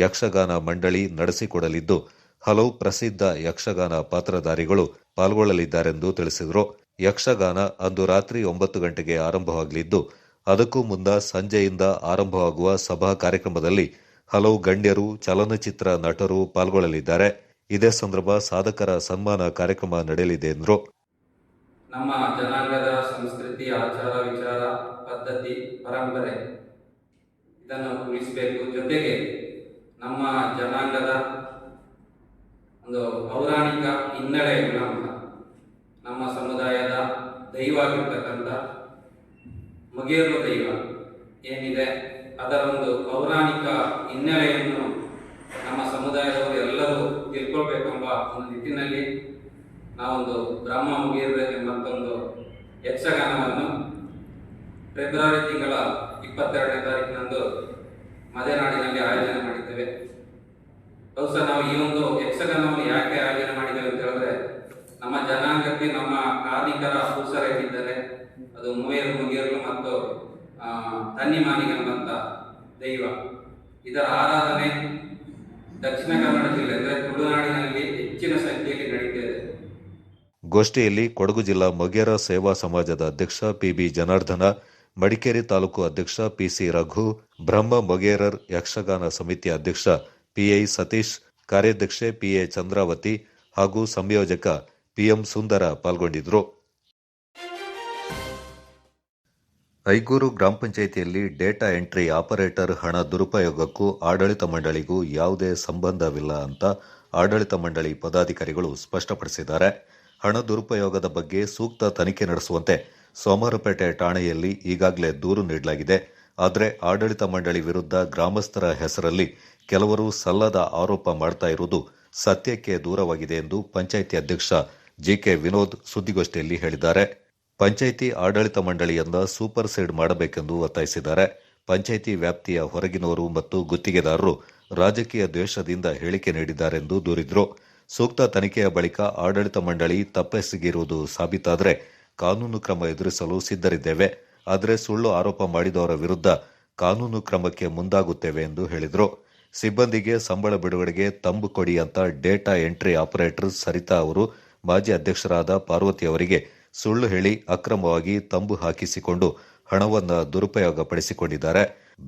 ಯಕ್ಷಗಾನ ಮಂಡಳಿ ನಡೆಸಿಕೊಡಲಿದ್ದು, ಹಲವು ಪ್ರಸಿದ್ಧ ಯಕ್ಷಗಾನ ಪಾತ್ರಧಾರಿಗಳು ಪಾಲ್ಗೊಳ್ಳಲಿದ್ದಾರೆಂದು ತಿಳಿಸಿದರು. ಯಕ್ಷಗಾನ ಅಂದು ರಾತ್ರಿ 9 ಗಂಟೆಗೆ ಆರಂಭವಾಗಲಿದ್ದು, ಅದಕ್ಕೂ ಮುನ್ನ ಸಂಜೆಯಿಂದ ಆರಂಭವಾಗುವ ಸಭಾ ಕಾರ್ಯಕ್ರಮದಲ್ಲಿ ಹಲವು ಗಣ್ಯರು, ಚಲನಚಿತ್ರ ನಟರು ಪಾಲ್ಗೊಳ್ಳಲಿದ್ದಾರೆ. ಇದೇ ಸಂದರ್ಭ ಸಾಧಕರ ಸನ್ಮಾನ ಕಾರ್ಯಕ್ರಮ ನಡೆಯಲಿದೆ ಎಂದರು. ನಮ್ಮ ಜನಾಂಗದ ಸಂಸ್ಕೃತಿ, ಆಚಾರ ವಿಚಾರ, ಪದ್ಧತಿ, ಪರಂಪರೆ ಇದನ್ನು ಉಳಿಸಬೇಕು. ಜೊತೆಗೆ ನಮ್ಮ ಜನಾಂಗದ ಒಂದು ಪೌರಾಣಿಕ ಹಿನ್ನೆಲೆಗಳನ್ನು, ನಮ್ಮ ಸಮುದಾಯದ ದೈವ ಆಗಿರ್ತಕ್ಕಂಥ ಮೊಗೇರು ದೈವ ಏನಿದೆ ಅದರ ಒಂದು ಪೌರಾಣಿಕ ಹಿನ್ನೆಲೆಯನ್ನು ನಮ್ಮ ಸಮುದಾಯದವರು ಎಲ್ಲರೂ ತಿಳ್ಕೊಳ್ಬೇಕೆಂಬ ಒಂದು ನಿಟ್ಟಿನಲ್ಲಿ ನಾವೊಂದು ಬ್ರಹ್ಮ ಮೊಗೇರು ಎಂಬಂಥ ಒಂದು ಯಕ್ಷಗಾನವನ್ನು ಫೆಬ್ರವರಿ ತಿಂಗಳ 22ನೇ ತಾರೀಕಿನಂದು ಮದೆನಾಡಿನಲ್ಲಿ ಆಯೋಜನೆ ಮಾಡಿದ್ದೇವೆ. ಬಹುಶಃ ನಾವು ಈ ಒಂದು ಯಕ್ಷಗಾನವನ್ನು ಯಾಕೆ ಆಯೋಜನೆ ಮಾಡಿದ್ದೇವೆ ಅಂತ ಹೇಳಿದ್ರೆ, ನಮ್ಮ ಜನಾಂಗಕ್ಕೆ ನಮ್ಮ ಕಾರ್ಮಿಕರ ಪುರುಷರೇನಿದ್ದಾರೆ ಅದು ಮೂವೇರು ಮುಗೇರು ಮತ್ತು ತನ್ನಿಮಾನಿಗಂಬಂಥ ದೈವ, ಇದರ ಆರಾಧನೆ ದಕ್ಷಿಣ ಕನ್ನಡ ಜಿಲ್ಲೆ ಅಂದರೆ ತುಳುನಾಡಿನಲ್ಲಿ ಹೆಚ್ಚಿನ ಸಂಖ್ಯೆಯಲ್ಲಿ ನಡೀತಾ ಇದೆ. ಗೋಷ್ಠಿಯಲ್ಲಿ ಕೊಡಗು ಜಿಲ್ಲಾ ಮೊಗೇರ ಸೇವಾ ಸಮಾಜದ ಅಧ್ಯಕ್ಷ ಪಿಬಿ ಜನಾರ್ದನ, ಮಡಿಕೇರಿ ತಾಲೂಕು ಅಧ್ಯಕ್ಷ ಪಿಸಿ ರಘು, ಬ್ರಹ್ಮ ಮೊಗೇರರ್ ಯಕ್ಷಗಾನ ಸಮಿತಿ ಅಧ್ಯಕ್ಷ ಪಿಐ ಸತೀಶ್, ಕಾರ್ಯಾಧ್ಯಕ್ಷೆ ಪಿಎ ಚಂದ್ರಾವತಿ ಹಾಗೂ ಸಂಯೋಜಕ ಪಿಎಂ ಸುಂದರ ಪಾಲ್ಗೊಂಡಿದ್ದರು. ಐಗೂರು ಗ್ರಾಮ ಪಂಚಾಯಿತಿಯಲ್ಲಿ ಡೇಟಾ ಎಂಟ್ರಿ ಆಪರೇಟರ್ ಹಣ ದುರುಪಯೋಗಕ್ಕೂ ಆಡಳಿತ ಮಂಡಳಿಗೂ ಯಾವುದೇ ಸಂಬಂಧವಿಲ್ಲ ಅಂತ ಆಡಳಿತ ಮಂಡಳಿ ಪದಾಧಿಕಾರಿಗಳು ಸ್ಪಷ್ಟಪಡಿಸಿದ್ದಾರೆ. ಹಣ ದುರುಪಯೋಗದ ಬಗ್ಗೆ ಸೂಕ್ತ ತನಿಖೆ ನಡೆಸುವಂತೆ ಸೋಮವಾರಪೇಟೆ ಠಾಣೆಯಲ್ಲಿ ಈಗಾಗಲೇ ದೂರು ನೀಡಲಾಗಿದೆ. ಆದರೆ ಆಡಳಿತ ಮಂಡಳಿ ವಿರುದ್ಧ ಗ್ರಾಮಸ್ಥರ ಹೆಸರಲ್ಲಿ ಕೆಲವರು ಸಲ್ಲದ ಆರೋಪ ಮಾಡ್ತಾ ಇರುವುದು ಸತ್ಯಕ್ಕೆ ದೂರವಾಗಿದೆ ಎಂದು ಪಂಚಾಯಿತಿ ಅಧ್ಯಕ್ಷ ಜಿಕೆ ವಿನೋದ್ ಸುದ್ದಿಗೋಷ್ಠಿಯಲ್ಲಿ ಹೇಳಿದ್ದಾರೆ. ಪಂಚಾಯಿತಿ ಆಡಳಿತ ಮಂಡಳಿಯನ್ನ ಸೂಪರ್ ಸೀಡ್ ಮಾಡಬೇಕೆಂದು ಒತ್ತಾಯಿಸಿದ್ದಾರೆ. ಪಂಚಾಯಿತಿ ವ್ಯಾಪ್ತಿಯ ಹೊರಗಿನವರು ಮತ್ತು ಗುತ್ತಿಗೆದಾರರು ರಾಜಕೀಯ ದ್ವೇಷದಿಂದ ಹೇಳಿಕೆ ನೀಡಿದ್ದಾರೆಂದು ದೂರಿದರು. ಸೂಕ್ತ ತನಿಖೆಯ ಬಳಿಕ ಆಡಳಿತ ಮಂಡಳಿ ತಪ್ಪೆಸಗಿರುವುದು ಸಾಬೀತಾದರೆ ಕಾನೂನು ಕ್ರಮ ಎದುರಿಸಲು ಸಿದ್ಧರಿದ್ದೇವೆ. ಆದರೆ ಸುಳ್ಳು ಆರೋಪ ಮಾಡಿದವರ ವಿರುದ್ಧ ಕಾನೂನು ಕ್ರಮಕ್ಕೆ ಮುಂದಾಗುತ್ತೇವೆ ಎಂದು ಹೇಳಿದರು. ಸಿಬ್ಬಂದಿಗೆ ಸಂಬಳ ಬಿಡುಗಡೆಗೆ ತಂಬು ಕೊಡಿ ಅಂತ ಡೇಟಾ ಎಂಟ್ರಿ ಆಪರೇಟರ್ ಸರಿತಾ ಅವರು ಮಾಜಿ ಅಧ್ಯಕ್ಷರಾದ ಪಾರ್ವತಿ ಅವರಿಗೆ ಸುಳ್ಳು ಹೇಳಿ ಅಕ್ರಮವಾಗಿ ತಂಬು ಹಾಕಿಸಿಕೊಂಡು ಹಣವನ್ನು ದುರುಪಯೋಗಪಡಿಸಿಕೊಂಡಿದ್ದಾರೆ.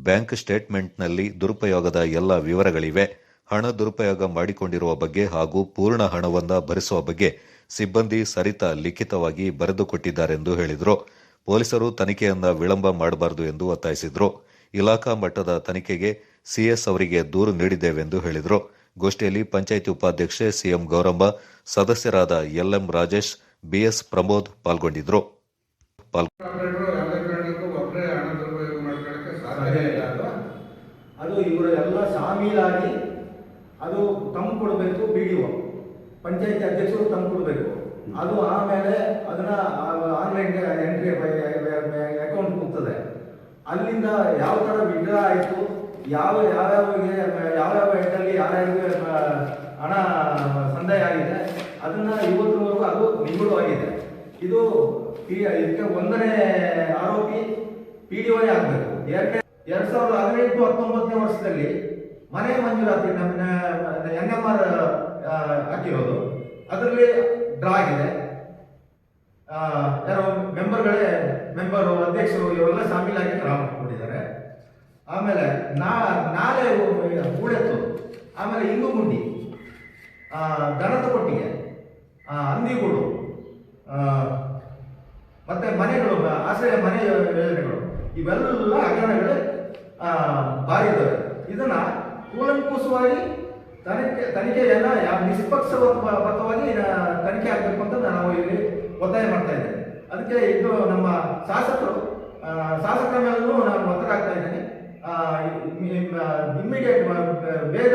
ಬ್ಯಾಂಕ್ ಸ್ಟೇಟ್ಮೆಂಟ್ನಲ್ಲಿ ದುರುಪಯೋಗದ ಎಲ್ಲ ವಿವರಗಳಿವೆ. ಹಣ ದುರುಪಯೋಗ ಮಾಡಿಕೊಂಡಿರುವ ಬಗ್ಗೆ ಹಾಗೂ ಪೂರ್ಣ ಹಣವನ್ನು ಭರಿಸುವ ಬಗ್ಗೆ ಸಿಬ್ಬಂದಿ ಸರಿತಾ ಲಿಖಿತವಾಗಿ ಬರೆದುಕೊಟ್ಟಿದ್ದಾರೆಂದು ಹೇಳಿದರು. ಪೊಲೀಸರು ತನಿಖೆಯನ್ನ ವಿಳಂಬ ಮಾಡಬಾರದು ಎಂದು ಒತ್ತಾಯಿಸಿದರು. ಇಲಾಖಾ ಮಟ್ಟದ ತನಿಖೆಗೆ ಸಿಎಸ್ ಅವರಿಗೆ ದೂರು ನೀಡಿದ್ದೇವೆಂದು ಹೇಳಿದರು. ಗೋಷ್ಠಿಯಲ್ಲಿ ಪಂಚಾಯಿತಿ ಉಪಾಧ್ಯಕ್ಷೆ ಸಿಎಂ ಗೌರಮ್ಮ, ಸದಸ್ಯರಾದ ಎಲ್ಎಂ ರಾಜೇಶ್, ಬಿಎಸ್ ಪ್ರಮೋದ್ ಪಾಲ್ಗೊಂಡಿದ್ದರು. ಅದು ಇವರು ಎಲ್ಲ ಶಾಮೀಲಾಗಿ ಅದು ತಮ್ಮ ಕೊಡಬೇಕು, BDO ಪಂಚಾಯತಿ ಅಧ್ಯಕ್ಷರು ತಮ್ಮ ಕೊಡಬೇಕು. ಅದು ಆಮೇಲೆ ಅದನ್ನ ಆನ್ಲೈನ್ ಎಂಟ್ರಿ ಅಕೌಂಟ್ ಹೋಗ್ತದೆ. ಅಲ್ಲಿಂದ ಯಾವ ಥರ ವಿಡ್ರಾ ಆಯಿತು, ಯಾವ್ಯಾವ ಎಂಟಲ್ಲಿ ಯಾರ್ಯಾರಿಗೆ ಹಣ ಸಂದಾಯ ಆಗಿದೆ ಅದನ್ನ ಇವತ್ತಿನವರೆಗೂ ಅದು ನಿಗೂಢವಾಗಿದೆ. ಇದು ಇದಕ್ಕೆ ಒಂದನೇ ಆರೋಪಿ PDOನೇ ಆಗಬೇಕು. 2018-19 ವರ್ಷದಲ್ಲಿ ಮನೆ ಮಂಜೂರಾತಿ NMR ಹಾಕಿರೋದು, ಅದರಲ್ಲಿ ಡ್ರಾ ಆಗಿದೆ. ಯಾರೋ ಮೆಂಬರು ಅಧ್ಯಕ್ಷರು ಇವರೆಲ್ಲ ಶಾಮೀಲಾಗಿ ಡ್ರಾ ಮಾಡಿಕೊಂಡಿದ್ದಾರೆ. ಆಮೇಲೆ ನಾಲೆ ಹೂಳೆತ್ತು, ಆಮೇಲೆ ಇಂಗು ಗುಂಡಿ, ದನದ ಕೊಟ್ಟಿಗೆ, ಹಂದಿಗೂಡು, ಮತ್ತೆ ಮನೆಗಳು, ಆಶ್ರಯ ಮನೆ ಯೋಜನೆಗಳು, ಇವೆಲ್ಲ ಹಗರಣಗಳು ಭಾರಿ ಇದ್ದಾವೆ. ಇದನ್ನ ಕೂಲಂಕುಷವಾಗಿ ತನಿಖೆಯನ್ನ ನಿಷ್ಪಕ್ಷಪಾತವಾಗಿ ತನಿಖೆ ಆಗಬೇಕು ಅಂತ ನಾವು ಇಲ್ಲಿ ಒತ್ತಾಯ ಮಾಡ್ತಾ ಇದ್ದೇವೆ. ಅದಕ್ಕೆ ಇದು ನಮ್ಮ ಶಾಸಕರ ಮೇಲೂ ನಾನು ಒತ್ತಡ ಆಗ್ತಾ ಇದ್ದೇನೆ. ಇಮ್ಮಿಡಿಯೇಟ್ ಬೇಗ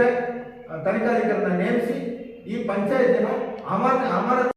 ತನಿಖಾಧಿಕಾರಿನ ನೇಮಿಸಿ ಈ ಪಂಚಾಯತಿನ ಅಮಾನತು